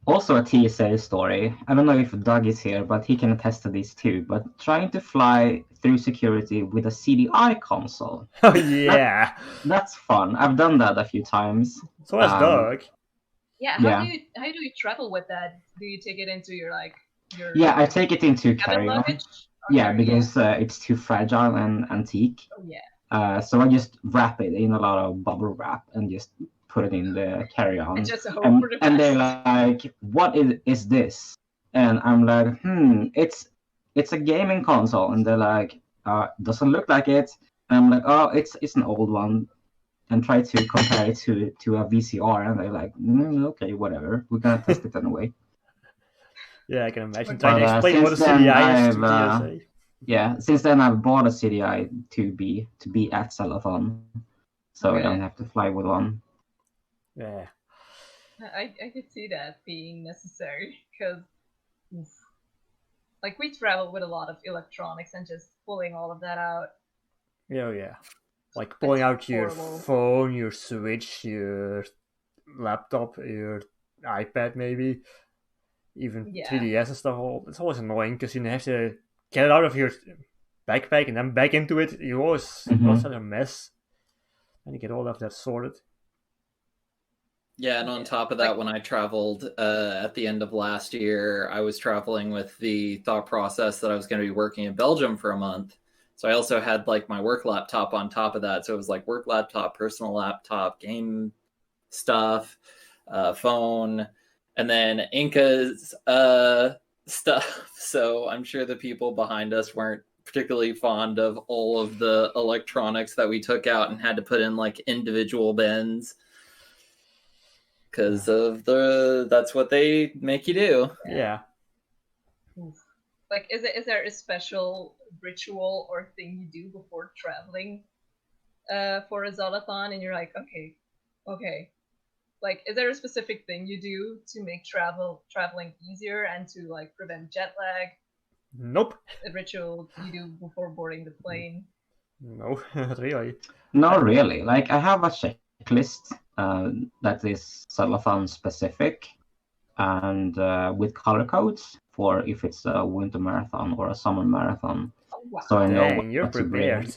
Also a TSA story. I don't know if Doug is here, but he can attest to this too. But trying to fly through security with a CDI console. Oh yeah, that's fun. I've done that a few times. So has Doug. Yeah, how do you travel with that? Do you take it into your Yeah, I take it into carry-on. Yeah, because it's too fragile and antique. Oh yeah. So I just wrap it in a lot of bubble wrap and just put it in the carry-on. And just hope for the and best. they're like, "What is this?" And I'm like, it's a gaming console." And they're like, "Doesn't look like it." And I'm like, "Oh, it's an old one." And try to compare it to a VCR, and they're like, "Okay, whatever. We're gonna test it anyway." Yeah, I can imagine trying to explain what a CDI is to TSA. Yeah, since then I've bought a CDI to be at Zeldathon, so I don't have to fly with one. Yeah. I could see that being necessary because, like, we travel with a lot of electronics and just pulling all of that out. Yeah. Like pulling out your phone, your Switch, your laptop, your iPad, maybe even 3DS and stuff. It's always annoying because you have to get it out of your backpack and then back into it, you always got such a mess. And you get all of that sorted. Yeah, and on top of that, when I traveled at the end of last year, I was traveling with the thought process that I was going to be working in Belgium for a month. So I also had like my work laptop on top of that. So it was like work laptop, personal laptop, game stuff, phone, and then Inca's stuff. So I'm sure the people behind us weren't particularly fond of all of the electronics that we took out and had to put in like individual bins because of that's what they make you do. Yeah. Like, is there a special ritual or thing you do before traveling for a Zeldathon, and you're like, okay, like, is there a specific thing you do to make traveling easier and to like prevent jet lag? Nope. A ritual you do before boarding the plane? No, not really. Not really. Like, I have a checklist that is Zeldathon specific and with color codes for if it's a winter marathon or a summer marathon. Oh, wow. So I know Dang, you're what to bring. prepared.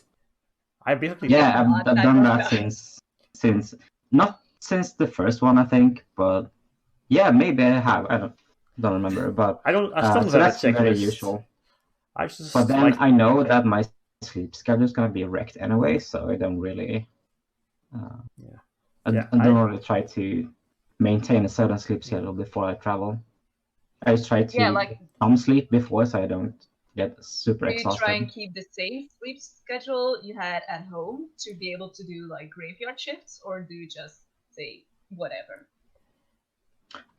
I basically Yeah, I've done that since not since the first one, I think, but yeah, maybe I have. I don't remember, but I still don't so have that's a very checklist. usual. But But then I know that my sleep schedule is gonna be wrecked anyway, so I don't really. I don't really try to maintain a certain sleep schedule before I travel. I just try to get some sleep before, so I don't get super exhausted. Do you try and keep the same sleep schedule you had at home to be able to do like graveyard shifts, or do you just say whatever?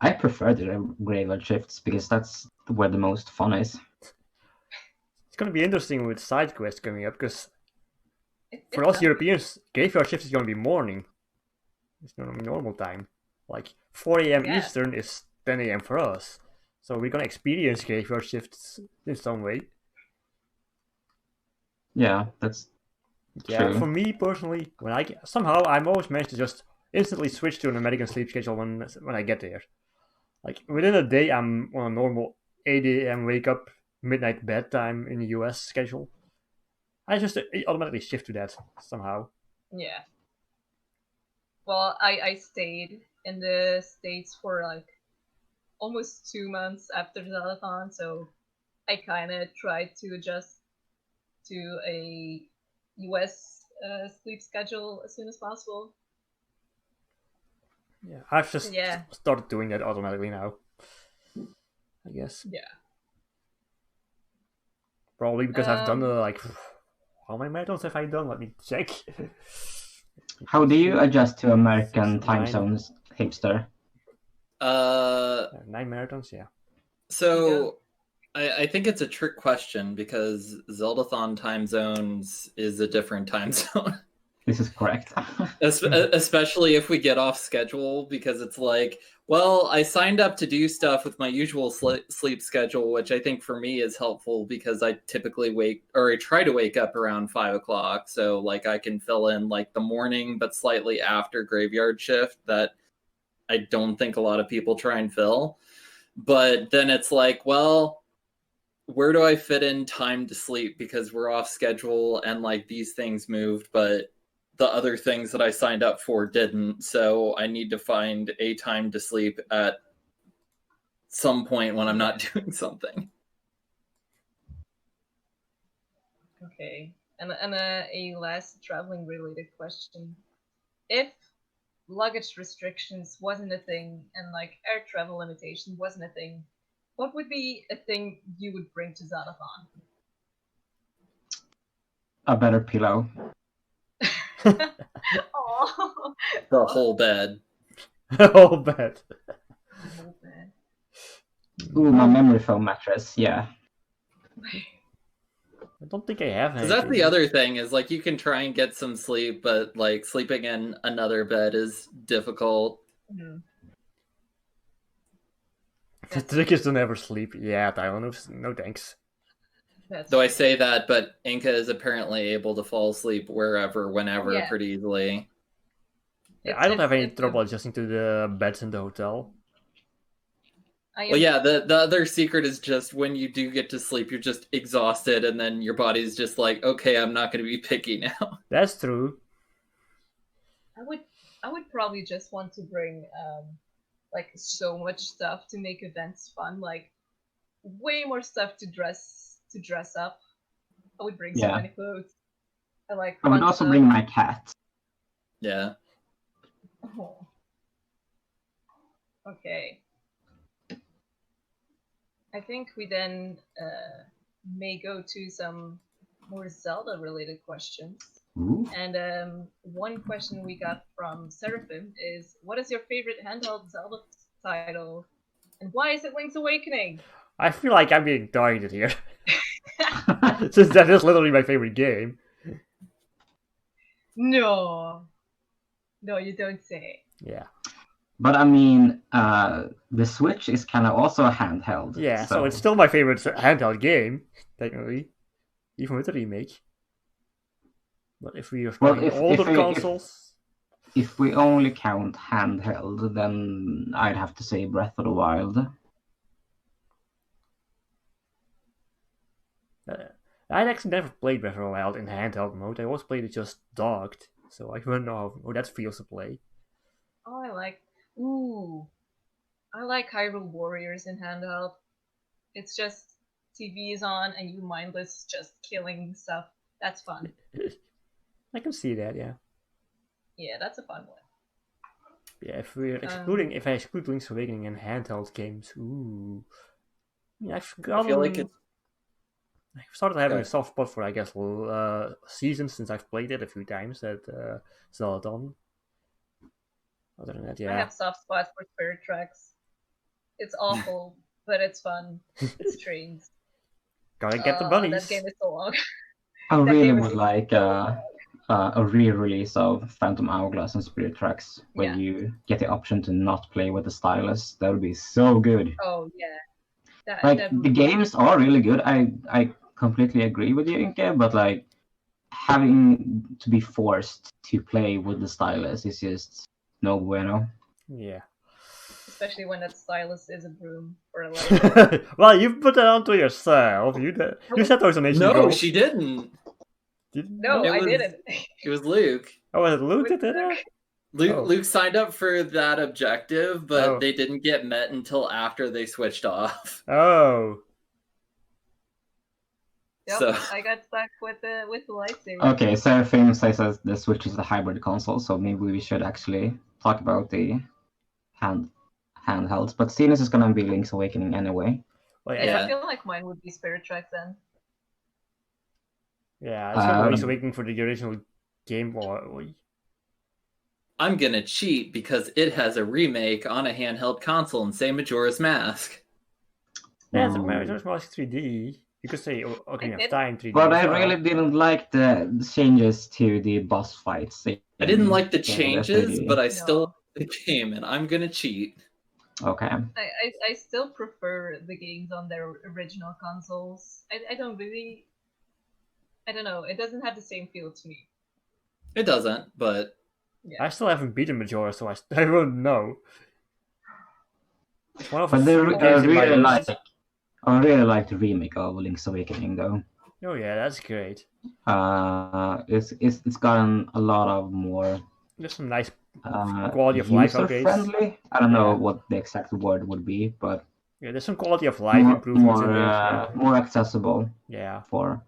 I prefer the graveyard shifts because that's where the most fun is. It's going to be interesting with side quests coming up, because for us Europeans, graveyard shift is going to be morning. It's going to be normal time. Like 4 a.m. Eastern is 10 a.m. for us. So we're going to experience graveyard shifts in some way. Yeah, that's true. For me personally, I'm always managed to just instantly switch to an American sleep schedule when I get there. Like within a day, I'm on a normal 8 a.m. wake up, midnight bedtime in the US schedule. I just automatically shift to that somehow. Yeah. Well, I stayed in the States for like almost 2 months after the Zeldathon, so I kind of tried to adjust to a US sleep schedule as soon as possible. Yeah, I've just started doing that automatically now, I guess. Yeah. Probably because I've done how many marathons have I done? Let me check. How do you adjust to American time zones, hipster? 9 marathons, yeah. So I think it's a trick question because Zeldathon time zones is a different time zone. This is correct. Especially if we get off schedule, because it's like, well, I signed up to do stuff with my usual sleep schedule, which I think for me is helpful because I typically I try to wake up around 5 o'clock. So like I can fill in like the morning, but slightly after graveyard shift that I don't think a lot of people try and fill. But then it's like, well, where do I fit in time to sleep? Because we're off schedule and like these things moved, but the other things that I signed up for didn't. So I need to find a time to sleep at some point when I'm not doing something. Okay. And a last traveling related question. If luggage restrictions wasn't a thing and like air travel limitation wasn't a thing, what would be a thing you would bring to Zeldathon? A better pillow. Oh. The whole bed. The whole bed. Ooh, my memory foam mattress, yeah. I don't think I have any. Because that's the other thing is like you can try and get some sleep, but like sleeping in another bed is difficult. Mm-hmm. The trick is to never sleep. Yeah, Taiwan, no thanks. Though I say that, but Inca is apparently able to fall asleep wherever, whenever, pretty easily. Yeah, I don't have any trouble adjusting to the beds in the hotel. Well, yeah, the other secret is just when you do get to sleep, you're just exhausted, and then your body's just like, okay, I'm not going to be picky now. That's true. I would probably just want to bring like so much stuff to make events fun, like way more stuff to dress up. I would bring so many clothes. I would also bring my cat. Yeah. Oh. Okay. I think we then may go to some more Zelda-related questions. Ooh. And one question we got from Seraphim is, what is your favorite handheld Zelda title? And why is it Link's Awakening? I feel like I'm being targeted here. Since that is literally my favorite game. No, you don't say. Yeah. But I mean, the Switch is kind of also a handheld. Yeah, so it's still my favorite handheld game, technically. Even with the remake. But if we are playing older consoles... If we only count handheld, then I'd have to say Breath of the Wild. I'd actually never played Breath of the Wild in handheld mode. I always played it just docked. So I don't know how that feels to play. Oh, I like Hyrule Warriors in handheld. It's just TV is on and you mindless just killing stuff. That's fun. I can see that, yeah. Yeah, that's a fun one. Yeah, if I exclude Link's Awakening and handheld games, ooh. Yeah, I've started having a soft spot for, I guess, Seasons, since I've played it a few times at Zeldathon. Other than that, yeah. I have soft spots for Spirit Tracks. It's awful, but it's fun. It's trains. Gotta get the bunnies. That game is so long. I really would like a re-release of Phantom Hourglass and Spirit Tracks, where you get the option to not play with the stylus. That would be so good. Oh yeah. The games are really good. I completely agree with you, Ynke, but like having to be forced to play with the stylus is just no bueno. Yeah. Especially when that stylus is a broom or a light. Well, you put that onto yourself. You said those on No, she didn't. No, I didn't. It was Luke. Oh, was it Luke that did it? Luke signed up for that objective, but they didn't get met until after they switched off. Oh. Yep, so I got stuck with the lightsaber. Okay, Seraphim says that the Switch is a hybrid console, so maybe we should actually talk about the handhelds. But Stinus is gonna be Link's Awakening anyway. Well, I feel like mine would be Spirit Tracks then. Yeah, it's always waiting for the original Game Boy. I'm gonna cheat because it has a remake on a handheld console and say Majora's Mask. Yeah, it's Majora's Mask 3D. You could say Ocarina of Time 3D. But I really didn't like the changes to the boss fights. I didn't like the changes, but I still like the game, and I'm gonna cheat. Okay. I still prefer the games on their original consoles. I don't know. It doesn't have the same feel to me. It doesn't, but I still haven't beaten Majora, so I don't know. But I really like the remake of Link's Awakening, though. Oh yeah, that's great. It's gotten a lot of more. There's some nice quality of life upgrades. Friendly. I don't know what the exact word would be, but yeah, there's some quality of life improvements in there. More accessible. Yeah. For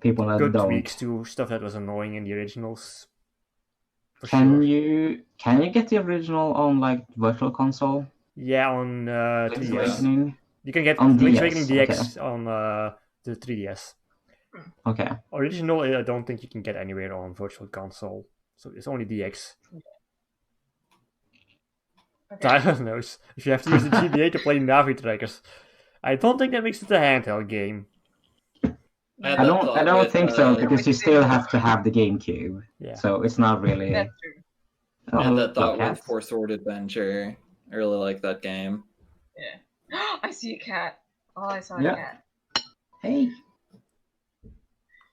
people that good don't. tweaks to stuff that was annoying in the originals. Can you get the original on like Virtual Console? Yeah, on 3DS. You can get on Link's DS, Awakening DX on the 3DS. Okay. Original, I don't think you can get anywhere on Virtual Console, so it's only DX. Okay. Tyler knows. If you have to use the GBA to play Navi trackers, I don't think that makes it a handheld game. I don't think so, because you still have to have the GameCube. Yeah. So it's not really. That's true. I had that thought with Four Sword Adventure. I really like that game. Yeah. I see a cat. Oh, I saw a cat. Hey.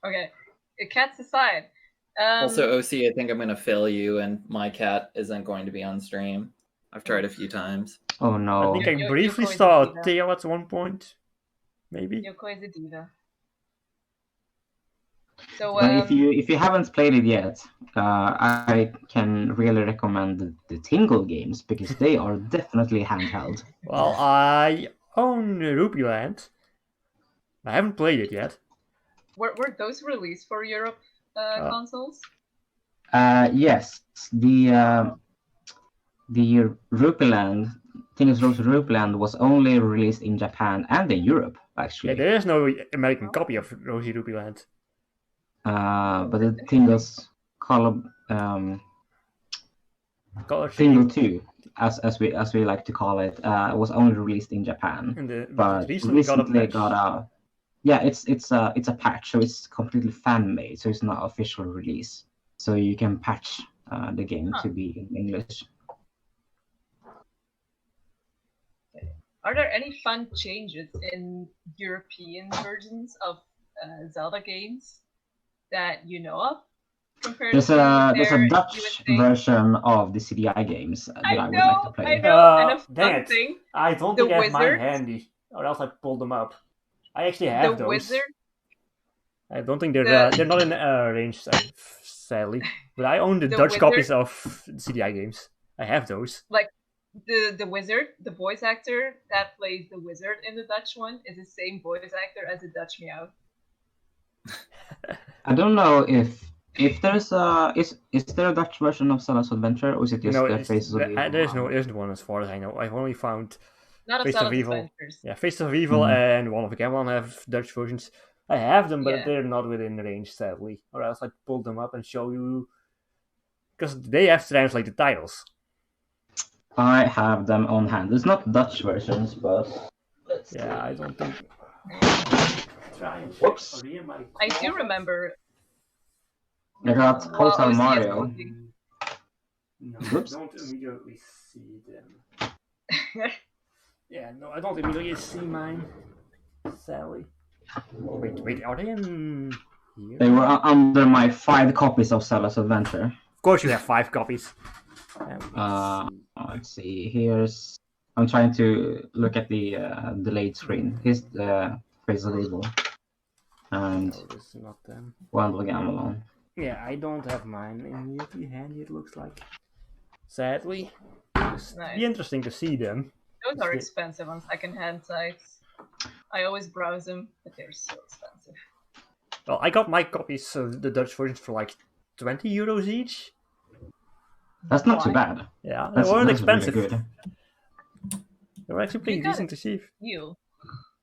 Okay. Cats aside. Also, OC, I think I'm going to fail you, and my cat isn't going to be on stream. I've tried a few times. Oh no. I think I briefly Yoko is saw a a diva. tail at one point. Maybe. Yoko is a diva. So But if you haven't played it yet, I can really recommend the Tingle games because they are definitely handheld. Well, I own Rupee Land. I haven't played it yet. were those released for Europe consoles? Yes, the Rupeland, Tingle's Rose Rupeland was only released in Japan and in Europe, actually. Yeah, there is no American copy of Rosie Rupee Land. But the Tingle's Color Color Tingle shading. 2, as we like to call it, was only released in Japan. But it recently got a patch. Yeah, it's a patch, so it's completely fan made, so it's not official release. So you can patch the game to be in English. Are there any fun changes in European versions of Zelda games that you know of? There's a Dutch version of the CDI games that I would like to play. I know. And a dang fun it. thing, I don't the think I have mine wizards- handy, or else I pulled them up. I actually have the those. wizard. I don't think they're not in range, sadly. But I own the Dutch wizard- copies of CDI games. I have those. Like the wizard, the voice actor that plays the wizard in the Dutch one is the same voice actor as the Dutch Meow. I don't know if there's is there a Dutch version of Zelda's Adventure, or is it just No, the Faces of Evil? there isn't one as far as I know. I've only found Not of Face of Zelda's Evil. Adventures. Yeah, Face of Evil and One of the Gamelon have Dutch versions. I have them, but Yeah. they're not within range, sadly. Or else I'd pull them up and show you. Because they have translated titles. I have them on hand. It's not Dutch versions, but Yeah, I don't think. Try and Whoops. I do remember. I got Well, Hotel OCS Mario. voting. No, Whoops. I don't immediately see them. Yeah, no, I don't immediately see mine. Sadly. Oh, wait, are they in here? They were under my 5 copies of Zelda's Adventure. Of course, you have 5 copies. Let's see. I'm trying to look at the delayed screen. Here's the Face of Evil and No, this is not them. One of the Gamelon. Yeah, I don't have mine immediately handy, it looks like. Sadly. It's Nice. be interesting to see them. Those are expensive on secondhand sites. I always browse them, but they're so expensive. Well, I got my copies of the Dutch versions for like 20 euros each. That's not too bad. Yeah, they That's weren't really expensive. good. They were actually pretty You got decent to see. You.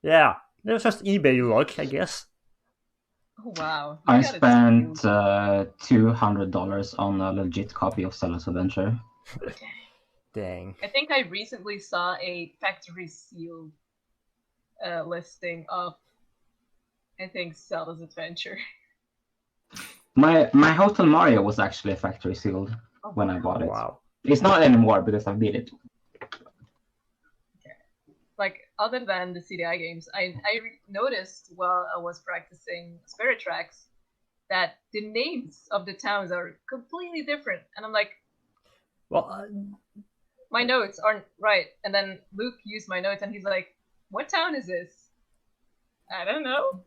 Yeah, it was just eBay luck, I guess. Oh wow. I You got it spent too. $200 on a legit copy of Zelda's Adventure. Dang. I think I recently saw a factory sealed listing of, I think, Zelda's Adventure. My Hotel Mario was actually factory sealed when I bought it. Wow. It's not anymore because I beat it. Like, other than the CDI games, I noticed while I was practicing Spirit Tracks that the names of the towns are completely different. And I'm like, Well, my notes aren't right. And then Luke used my notes and he's like, what town is this? I don't know.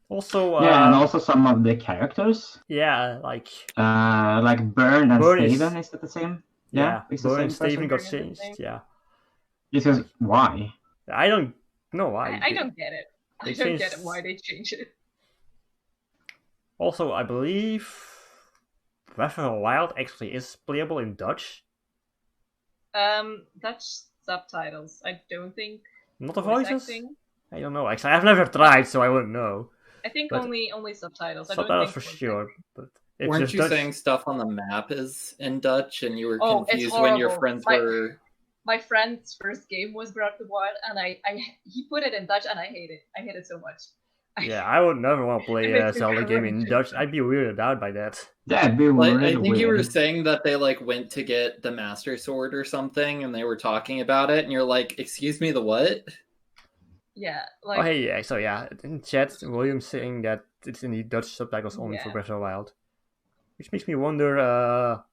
also, Yeah, and also some of the characters. yeah, like Burn and Burn is- Steven, is that the same? yeah, it's the Burn same and Steven person. got Burn is the changed. same. Yeah, Because why? I don't know why. I don't get it. They I don't get changed- it why they changed it. Also, I believe Breath of the Wild actually is playable in Dutch. Dutch subtitles. I don't think Not the voice voices. acting. I don't know. Actually, I've never tried, so I wouldn't know. I think But- only subtitles. I Subtitles don't for think voice sure. acting. But if Weren't there's you Dutch- saying stuff on the map is in Dutch and you were Oh, it's confused when your horrible. friends Like- were... My friend's first game was Breath of the Wild, and he put it in Dutch, and I hate it. I hate it so much. Yeah, I would never want to play It a makes me Zelda game in cringe. Dutch. I'd be weirded out by that. Yeah, it'd be Like, really I think you were weird. saying that they like went to get the Master Sword or something and they were talking about it and you're like, excuse me, the what? Yeah, like Oh, hey, yeah, so yeah, in chat, William's saying that it's in the Dutch subtitles only for Yeah. Breath of the Wild. Which makes me wonder,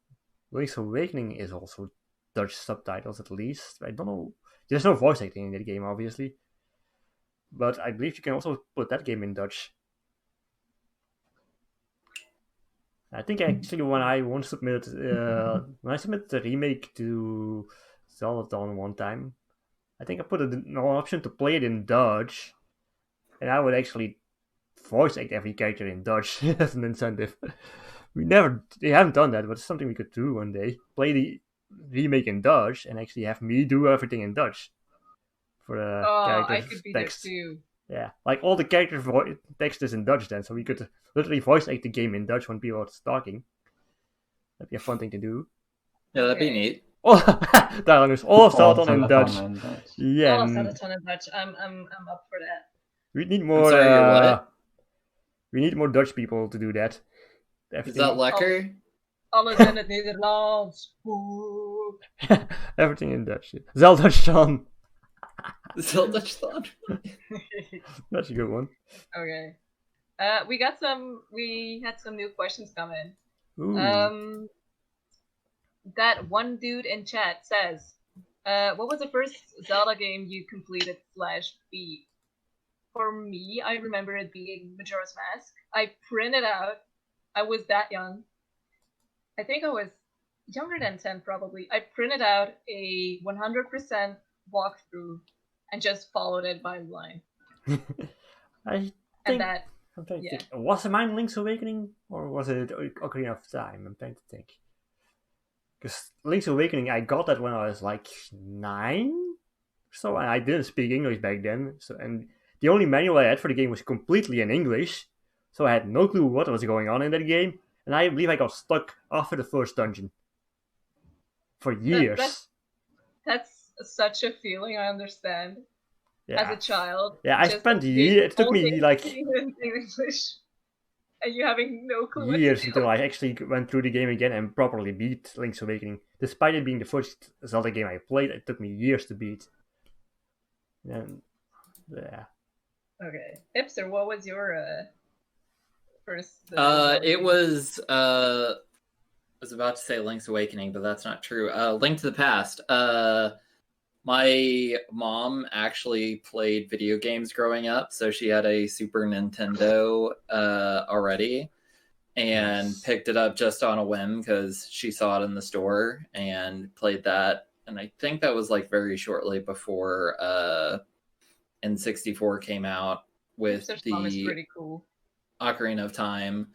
Link's Awakening is also Dutch subtitles at least. I don't know. There's no voice acting in the game, obviously. But I believe you can also put that game in Dutch. I think actually when I submitted the remake to Zeldathon one time, I think I put an option to play it in Dutch, and I would actually voice act every character in Dutch as an incentive. They haven't done that, but it's something we could do one day. Play the remake in Dutch and actually have me do everything in Dutch for the characters' I could be text. there too. Yeah, like all the character text is in Dutch then, so we could literally voice act the game in Dutch when people are talking. That'd be a fun thing to do. Yeah, that'd be neat. Oh, daarom is all of Zeldathon in Dutch. Yeah. All of Zeldathon in Dutch. I'm up for that. We need more. what? We need more Dutch people to do that. Is that lekker? Alles in het Nederlands. Everything in Dutch. Zeldathon. Zeldathon. That's a good one. Okay. We had some new questions come in. Ooh. That one dude in chat says, what was the first Zelda game you completed / beat? For me, I remember it being Majora's Mask. I printed out. I was that young. I think I was younger than 10 probably. I printed out a 100% walkthrough and just followed it by line. I think. Was it mine Link's Awakening or was it Ocarina of Time? I'm trying to think. Because Link's Awakening, I got that when I was like 9 or so, and I didn't speak English back then. And the only manual I had for the game was completely in English, so I had no clue what was going on in that game. And I believe I got stuck after the first dungeon for years. That's such a feeling I understand. Yeah. As a child. Yeah, I spent years. It took me like in English, and you having no clue. Years until I actually went through the game again and properly beat Link's Awakening. Despite it being the first Zelda game I played, it took me years to beat. And yeah. Okay, Hipster, what was your first? It was. I was about to say Link's Awakening, but that's not true. Link to the Past. My mom actually played video games growing up, so she had a Super Nintendo already and picked it up just on a whim because she saw it in the store and played that. And I think that was like very shortly before N64 came out with the mom is pretty cool. Ocarina of Time.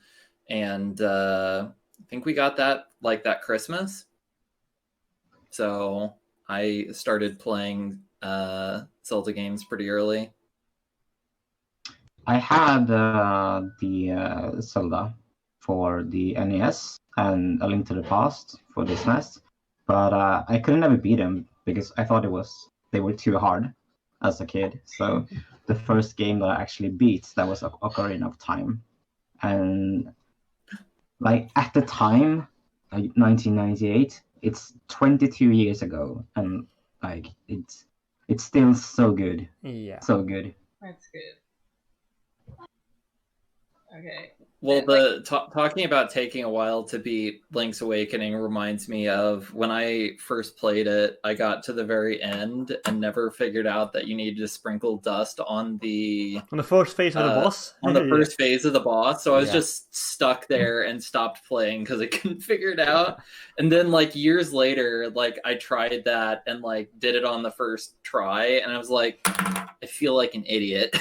And I think we got that like that Christmas. So I started playing Zelda games pretty early. I had the Zelda for the NES and A Link to the Past for the SNES, but I couldn't ever beat them because I thought they were too hard as a kid. So the first game that I actually beat, that was Ocarina of Time, and like at the time, 1998. It's 22 years ago, and like it's still so good. Yeah. So good. That's good. Okay. Well, talking about taking a while to beat Link's Awakening reminds me of when I first played it. I got to the very end and never figured out that you needed to sprinkle dust on the first phase of the boss. On the first phase of the boss, so I was just stuck there and stopped playing because I couldn't figure it out. And then, like years later, like I tried that and like did it on the first try, and I was like, I feel like an idiot.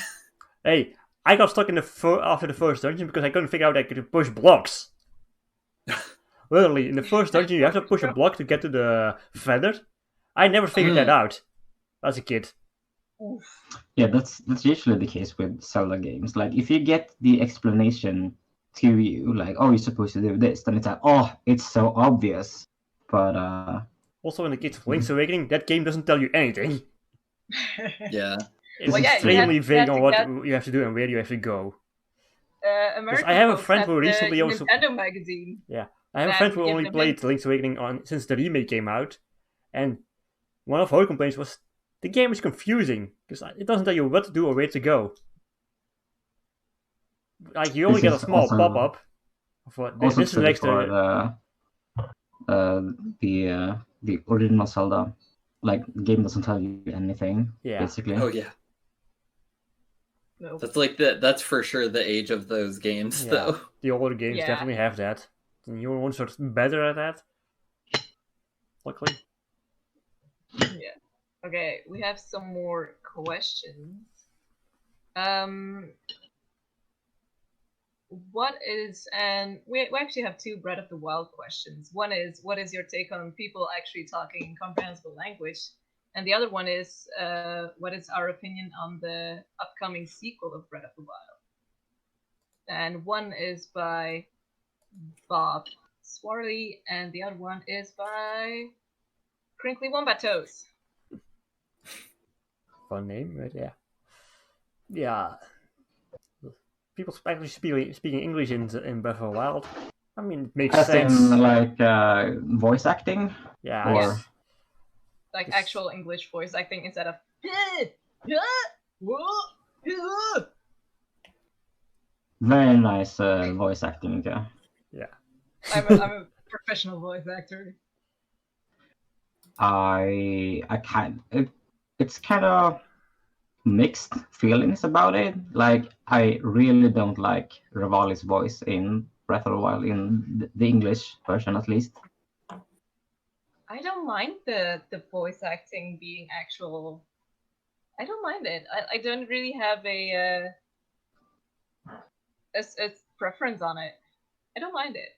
Hey. I got stuck in after the first dungeon because I couldn't figure out I could push blocks. Literally, in the first dungeon, you have to push a block to get to the feather. I never figured that out as a kid. Yeah, that's usually the case with Zelda games. Like, if you get the explanation to you, like, oh, you're supposed to do this, then it's like, oh, it's so obvious. But also in the case of Link's Awakening, that game doesn't tell you anything. Yeah. It's extremely vague on what you have to do and where you have to go. I have a friend who recently also Nintendo magazine. Yeah, I have a friend who only played Link's Awakening since the remake came out, and one of her complaints was the game is confusing because it doesn't tell you what to do or where to go. Like you only get a small pop up. This is next to the the original Zelda. Like, the game doesn't tell you anything, basically. Oh yeah. Nope. That's like that's for sure the age of those games, though. The older games definitely have that. The newer ones are better at that. Luckily. Yeah. Okay, we have some more questions. What is, and we actually have two Breath of the Wild questions. One is, what is your take on people actually talking comprehensible language? And the other one is, what is our opinion on the upcoming sequel of Breath of the Wild? And one is by Bob Swarley, and the other one is by Crinkly Wombat Toes. Fun name, right? Yeah. Yeah. People actually speaking English in Breath of the Wild. I mean, it makes sense. In, like, voice acting? Yeah. Or... Yes. Like actual English voice acting instead of... Very nice voice acting, yeah. Yeah. I'm a professional voice actor. It's kind of mixed feelings about it. Like, I really don't like Revali's voice in Breath of the Wild, in the English version at least. I don't mind the voice acting being actual. I don't mind it. I don't really have a preference on it. I don't mind it.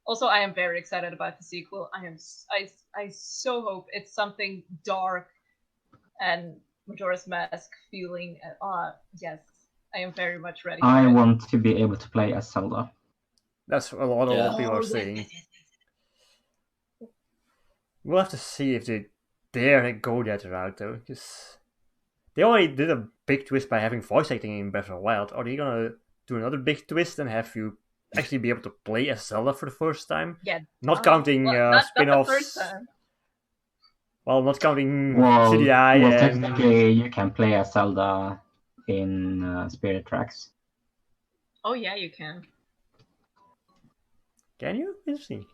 Also, I am very excited about the sequel. I so hope it's something dark and Majora's Mask feeling. Yes, I am very much ready. I want to be able to play as Zelda. That's a lot of what people are saying. We'll have to see if they dare go that route, though, because they already did a big twist by having voice acting in Breath of the Wild. Are they gonna do another big twist and have you actually be able to play as Zelda for the first time? Yeah. Not counting spin-offs. Not the first time. Well, not counting Well, CDI and... technically you can play as Zelda in Spirit Tracks. Oh yeah, you can. Can you? Interesting.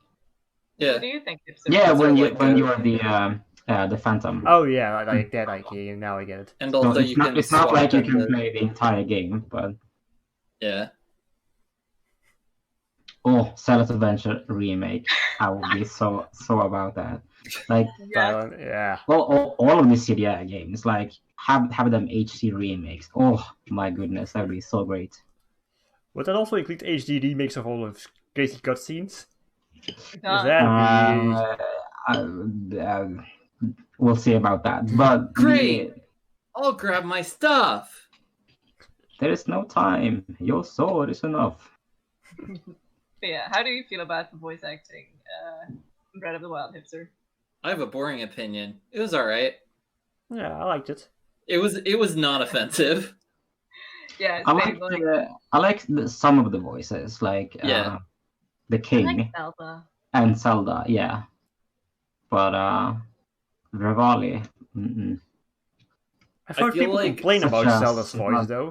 Yeah. What do you think? Yeah, when you are the Phantom. Oh yeah, like that. Okay, now I get it. And also so it's not like you can play the entire game, but yeah. Oh, Zelda's Adventure remake! I would be so about that. Like, yeah. Well, all of the CDI games, like have them HD remakes. Oh my goodness, that would be so great. Would that also include HD remakes of all of crazy cutscenes? We'll see about that. But great, I'll grab my stuff. There is no time. Your sword is enough. Yeah, how do you feel about the voice acting in Breath of the Wild, Hipster? I have a boring opinion. It was alright. Yeah, I liked it. It was not offensive. Yeah, I like some of the voices, like the King I like Zelda. And Zelda, yeah. But Revali, I've heard people complain about Zelda's voice, though.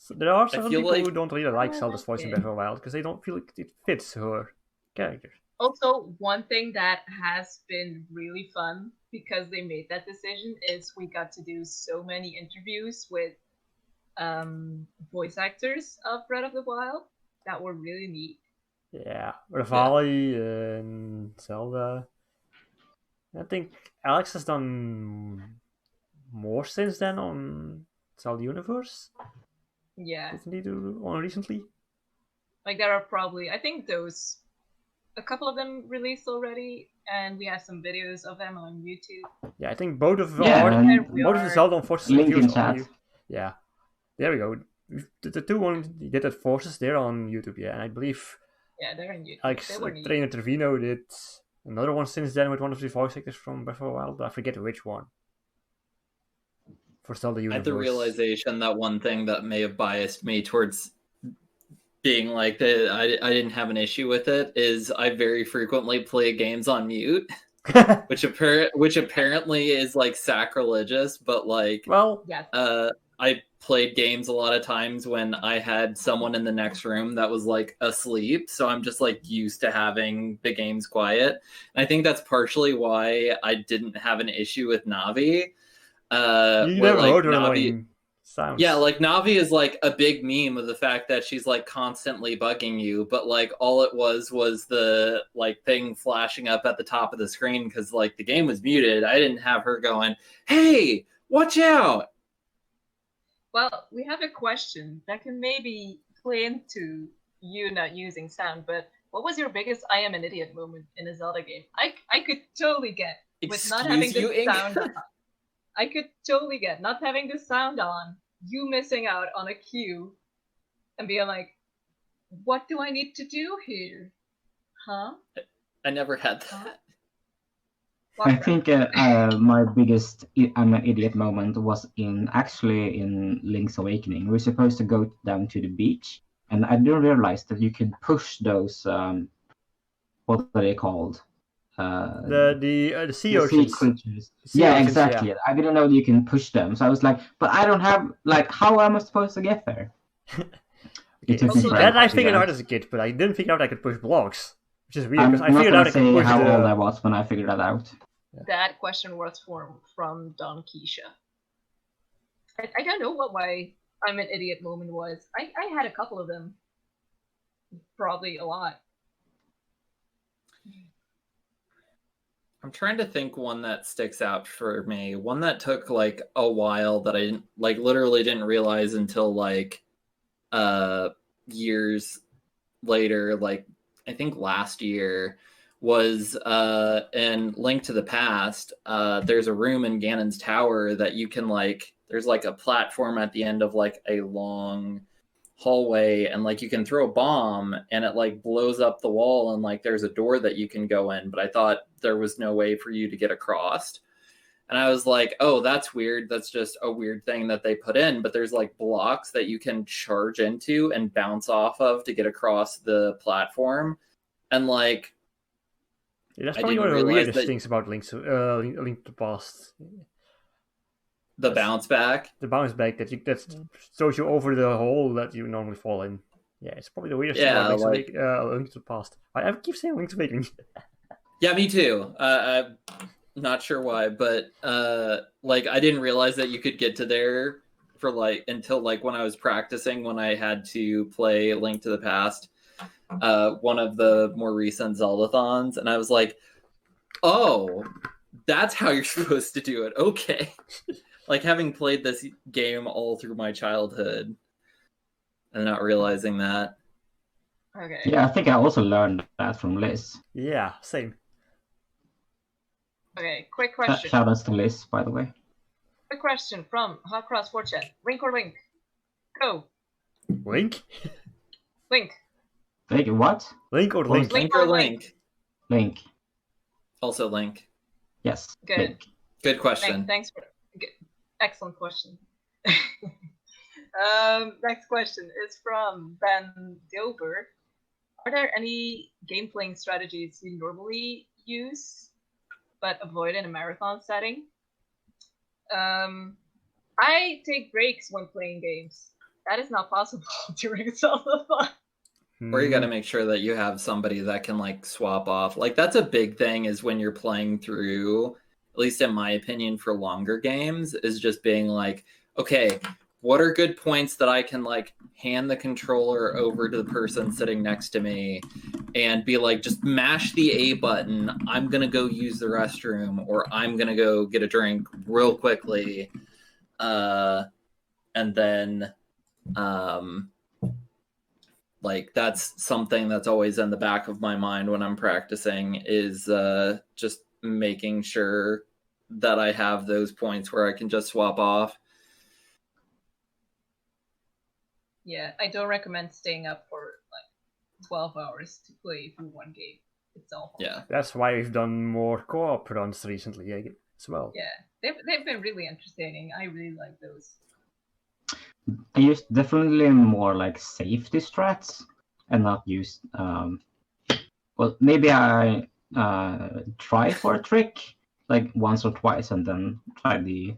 So there are some people who don't really like Zelda's voice in Breath of the Wild because they don't feel like it fits her character. Also, one thing that has been really fun because they made that decision is we got to do so many interviews with voice actors of Breath of the Wild that were really neat. Yeah, Revali and Zelda. I think Alex has done more since then on Zelda Universe. Yeah. Didn't he do one recently? Like, there are probably, I think a couple of them released already, and we have some videos of them on YouTube. Yeah, I think both of the Zelda unfortunately link in chat. Yeah, there we go. The two ones he did at Forces, they're on YouTube, yeah, and I believe they're on YouTube. Like Trainer Trevino did another one since then with one of the voice actors from Breath of the Wild, but I forget which one. For Zelda Universe. I had the realization that one thing that may have biased me towards being like that I didn't have an issue with it is I very frequently play games on mute, which apparently is like sacrilegious, but like yes. I played games a lot of times when I had someone in the next room that was like asleep. So I'm just like used to having the games quiet. And I think that's partially why I didn't have an issue with Navi. You never like, heard her Navi... annoying sounds. Yeah, like Navi is like a big meme of the fact that she's like constantly bugging you, but like all it was the like thing flashing up at the top of the screen because like the game was muted. I didn't have her going, "Hey, watch out!" Well, we have a question that can maybe play into you not using sound, but what was your biggest I am an idiot moment in a Zelda game? I could totally get with not having the sound on. I could totally get not having the sound on, you missing out on a cue, and being like, what do I need to do here? Huh? I never had that. Huh? I think my biggest I'm an idiot moment was in Link's Awakening. We're supposed to go down to the beach, and I didn't realize that you could push those. What are they called? The sea urchins. Creatures. Sea Yeah, urchins, exactly. yeah. I didn't know that you can push them, so I was like, but I don't have like. How am I supposed to get there? That I figured out as a kid, but I didn't figure out I could push blocks, which is weird because I figured out I could push how old I was when I figured that out. Yeah. That question was from Don Keisha. I don't know what my I'm an idiot moment was. I had a couple of them. Probably a lot. I'm trying to think one that sticks out for me. One that took like a while that I didn't like literally didn't realize until like years later, like I think last year, was in Link to the Past. There's a room in Ganon's Tower that you can like there's like a platform at the end of like a long hallway, and like you can throw a bomb and it like blows up the wall, and like there's a door that you can go in, but I thought there was no way for you to get across. And I was like, oh, that's weird. That's just a weird thing that they put in. But there's like blocks that you can charge into and bounce off of to get across the platform. And like, yeah, that's probably one of the weirdest things about Link to the Past. The bounce back? The bounce back that throws you over the hole that you normally fall in. Yeah, it's probably the weirdest thing about Link to the Past. I keep saying Link to Awakening. Yeah, me too. I'm not sure why, but like I didn't realize that you could get to there for like until like when I was practicing when I had to play Link to the Past, one of the more recent Zeldathons, and I was like, oh, that's how you're supposed to do it. Okay. Like having played this game all through my childhood and not realizing that. Okay. Yeah, I think I also learned that from Liz. Yeah, same. Okay, quick question. Shout outs to Liz, by the way. Quick question from Hot Cross 4chat. Link or Link? Go. Link? Link. Link what? Link or Link? Link or Link? Link. Also Link. Yes. Good. Link. Good question. Thanks for excellent question. Next question is from Ben Dilber. Are there any game playing strategies you normally use but avoid in a marathon setting? I take breaks when playing games. That is not possible during Zeldathon. Or you got to make sure that you have somebody that can like swap off. Like that's a big thing is when you're playing through, at least in my opinion, for longer games, is just being like, okay, what are good points that I can like hand the controller over to the person sitting next to me and be like, just mash the A button. I'm going to go use the restroom or I'm going to go get a drink real quickly. And then, like that's something that's always in the back of my mind when I'm practicing is just making sure that I have those points where I can just swap off. Yeah, I don't recommend staying up for like 12 hours to play through one game itself. Yeah. That's why we've done more co-op runs recently as well. Yeah, they've been really entertaining. I really like those. I use definitely more like safety strats and not use well maybe I try for a trick like once or twice and then try the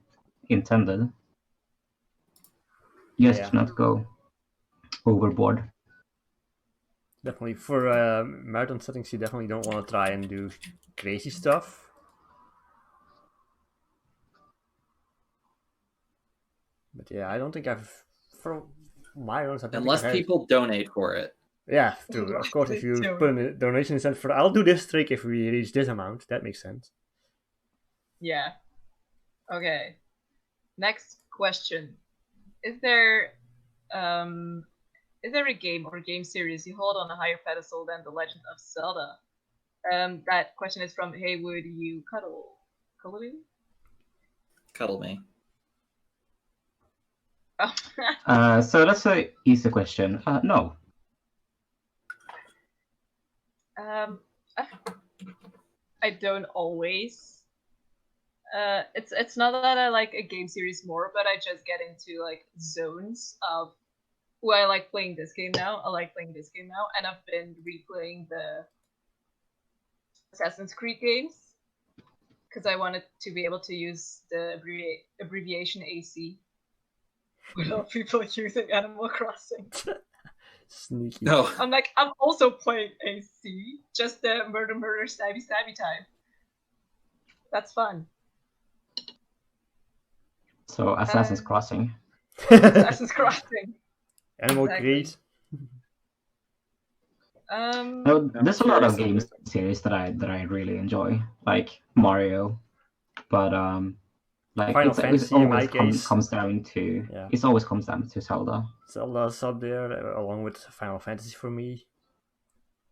intended. Just not go overboard. Definitely for marathon settings, you definitely don't want to try and do crazy stuff. But yeah, I don't think I've for my runs. Unless people donate for it. Yeah, true. Of course, if you put in a donation instead for I'll do this trick if we reach this amount, that makes sense. Yeah. Okay. Next question. Is there a game or game series you hold on a higher pedestal than The Legend of Zelda? That question is from Hey, would you cuddle me? Cuddle me. Oh. So that's an easy question. No. I don't always. It's not that I like a game series more, but I just get into like zones of, well, I like playing this game now. I like playing this game now, and I've been replaying the Assassin's Creed games because I wanted to be able to use the abbreviation AC without people using Animal Crossing. Sneaky. No. I'm also playing AC, just the murder, stabby type. That's fun. So Assassin's Crossing. Assassin's Crossing. Animal Exactly. Creed. No, there's a lot of games series that I really enjoy, like Mario, but like Final it Fantasy in my always case. comes down to Yeah. it always comes down to Zelda. Zelda's up there, along with Final Fantasy for me.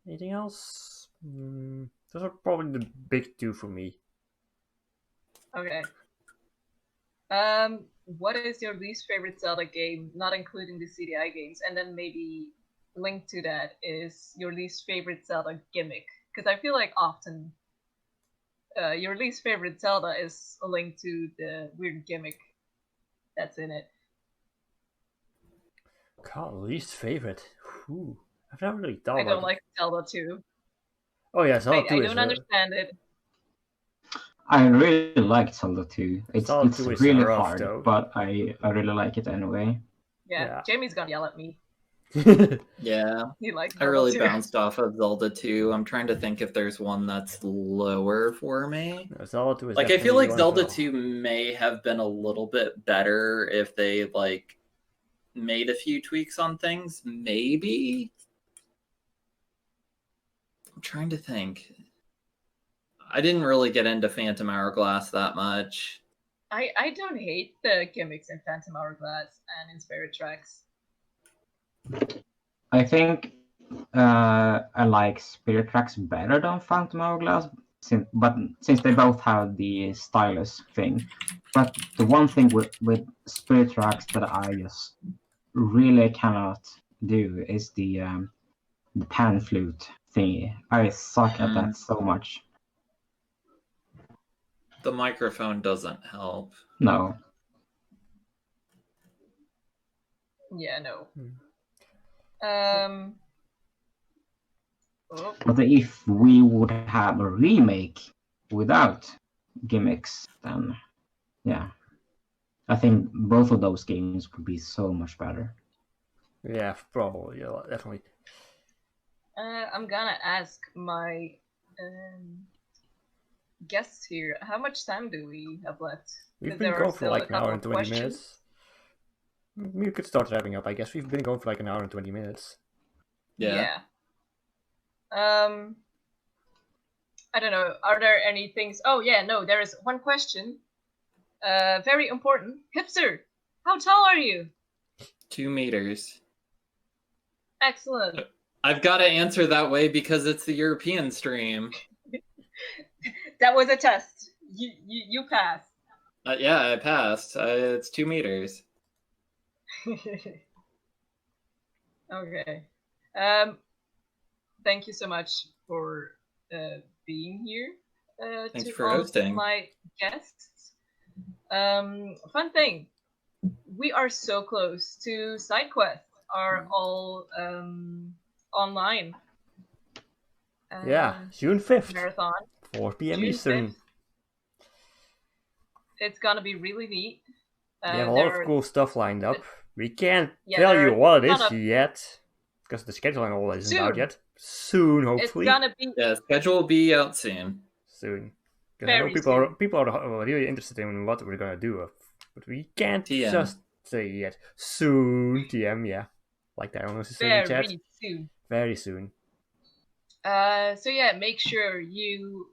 Anything else? Those are probably the big two for me. Okay. What is your least favorite Zelda game, not including the CDI games? And then maybe linked to that is your least favorite Zelda gimmick. Because I feel like often your least favorite Zelda is a link to the weird gimmick that's in it. God, least favorite. Ooh, I've never really thought I about don't like Zelda 2. Oh yeah, Zelda 2 I is don't understand it. I really like Zelda 2. It's Zelda 2 is really rough, hard, though. but I really like it anyway. Yeah, Jamie's gonna yell at me. Yeah, He likes I really Zelda 2. bounced off of Zelda 2. I'm trying to think if there's one that's lower for me. No, Zelda 2 is Like, I feel definitely like one Zelda as well. 2 may have been a little bit better if they, like, made a few tweaks on things. Maybe? I'm trying to think. I didn't really get into Phantom Hourglass that much. I don't hate the gimmicks in Phantom Hourglass and in Spirit Tracks. I think I like Spirit Tracks better than Phantom Hourglass, since they both have the stylus thing. But the one thing with Spirit Tracks that I just really cannot do is the pan flute thingy. I suck at that so much. The microphone doesn't help. No. Yeah, no. But if we would have a remake without gimmicks, then yeah, I think both of those games would be so much better. Yeah, probably. Yeah, definitely. I'm gonna ask my guests here, how much time do we have left? We've been going for like an hour and 20 questions. minutes. We could start wrapping up, I guess. We've been going for like an hour and 20 minutes. Yeah. I don't know. Are there any things? Oh yeah, no. There is one question. Very important. Hipster, how tall are you? 2 meters. Excellent. I've got to answer that way because it's the European stream. That was a test. You passed. Yeah, I passed. It's 2 meters. Okay. Thank you so much for being here. Thanks to for all hosting. my guests. Fun thing. We are so close to side quests. Are all online. Yeah, June 5th. Marathon. 4 p.m. June Eastern. 5th. It's gonna be really neat. We have a lot of cool stuff lined up. We can't tell you they're what it is gonna- yet, because the schedule and all isn't out Soon. yet. Soon, hopefully. It's gonna be Yeah, schedule will be out soon. Soon. Because I know Very people are really interested in what we're gonna do, but we can't TM. just say yet. Soon, TM, yeah. Like that, honestly, saying in chat. very soon. Very soon. So yeah, make sure you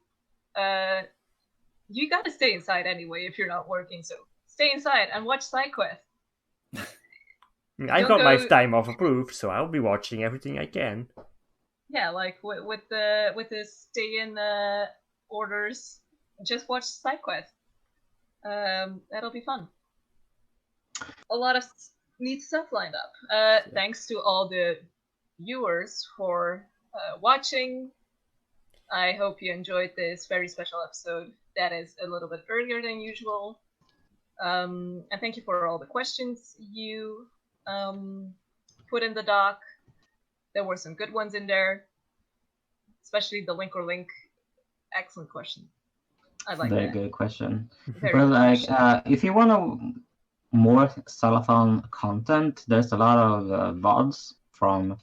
gotta stay inside anyway if you're not working. So stay inside and watch SideQuest. I've got my time off approved, so I'll be watching everything I can. Yeah, like with the stay in orders, just watch SideQuest. That'll be fun. A lot of neat stuff lined up. Thanks to all the viewers for watching. I hope you enjoyed this very special episode that is a little bit earlier than usual. And thank you for all the questions you put in the doc. There were some good ones in there, especially the link or link. Excellent question. I like Very that. good question. Very Well, good like, question. if you want more Zeldathon content, there's a lot of VODs from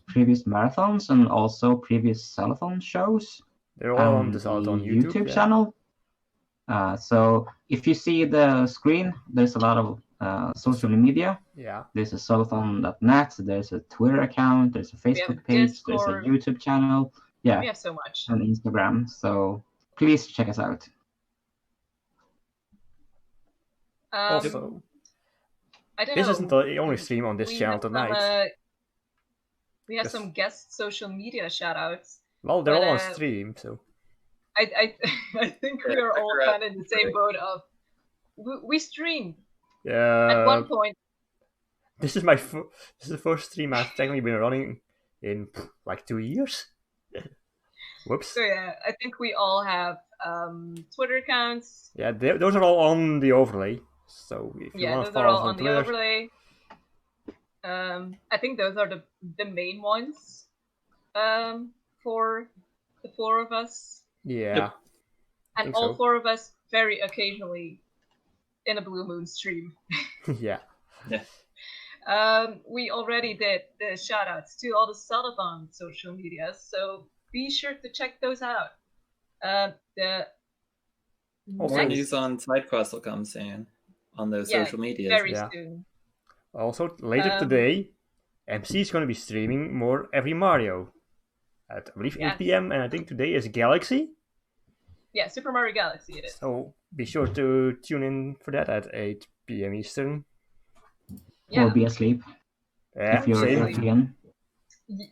previous marathons and also previous Zeldathon shows. They're all on and the Zeldathon YouTube channel. So if you see the screen, there's a lot of social media. Yeah. There's a Zeldathon.net, there's a Twitter account, there's a Facebook page, Discord. there's a YouTube channel. Yeah, We have so much. and Instagram. So please check us out. Also, I don't this know. isn't the only stream on this We channel have some, tonight. we have Yes. some guest social media shoutouts. Well, they're but, all on stream, so. I think we are all kind of in the same boat of we streamed at one point. This is this is the first stream I've technically been running in like 2 years. Whoops. So yeah, I think we all have Twitter accounts. Yeah, those are all on the overlay. So if you want to those are follow all us on the Twitter, overlay. I think those are the main ones for the four of us. yeah. Yep. And think all so. four of us very occasionally in a Blue Moon stream. Yeah. We already did the shoutouts to all the Zeldathon social media, so be sure to check those out. The Also- More next- news on SideQuest will come soon on those Yeah, social medias. very Yeah. soon. Also, later today, MC is going to be streaming more every Mario at, I believe, 8 p.m. And I think today is Galaxy. Yeah, Super Mario Galaxy it is. So be sure to tune in for that at 8 p.m. Eastern. Yeah, Or be asleep Yeah, if you're same. European.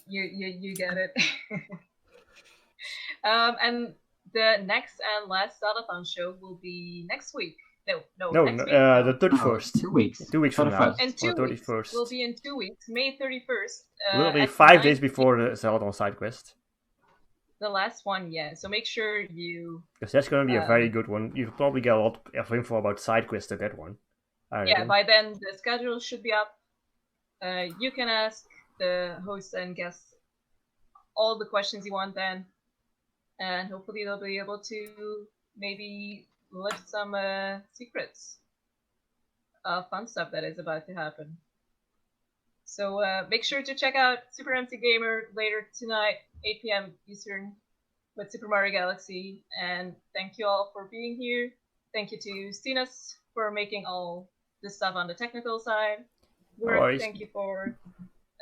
you get it. And the next and last Zeldathon show will be next week. No, next week. The 31st. 2 weeks. 2 weeks from now. 31st. And 2 or weeks. 31st. Will be in 2 weeks, May 31st. Literally at 5 9 days before the Zeldathon side quest. the last one, yeah. So make sure you. Because that's going to be a very good one. You'll probably get a lot of info about side quests at that one. Yeah, by then the schedule should be up. You can ask the hosts and guests all the questions you want then, and hopefully they'll be able to maybe lift some secrets of fun stuff that is about to happen. So make sure to check out Super MC Gamer later tonight, 8 p.m. Eastern, with Super Mario Galaxy. And thank you all for being here. Thank you to Stinus for making all this stuff on the technical side. Thank you for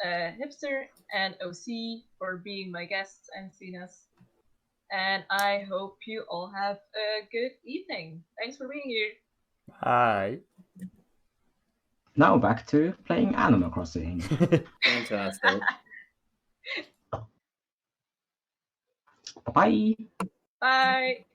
Hipster and OC for being my guests and Stinus. And I hope you all have a good evening. Thanks for being here. Bye. Now back to playing Animal Crossing. Fantastic. Bye. Bye.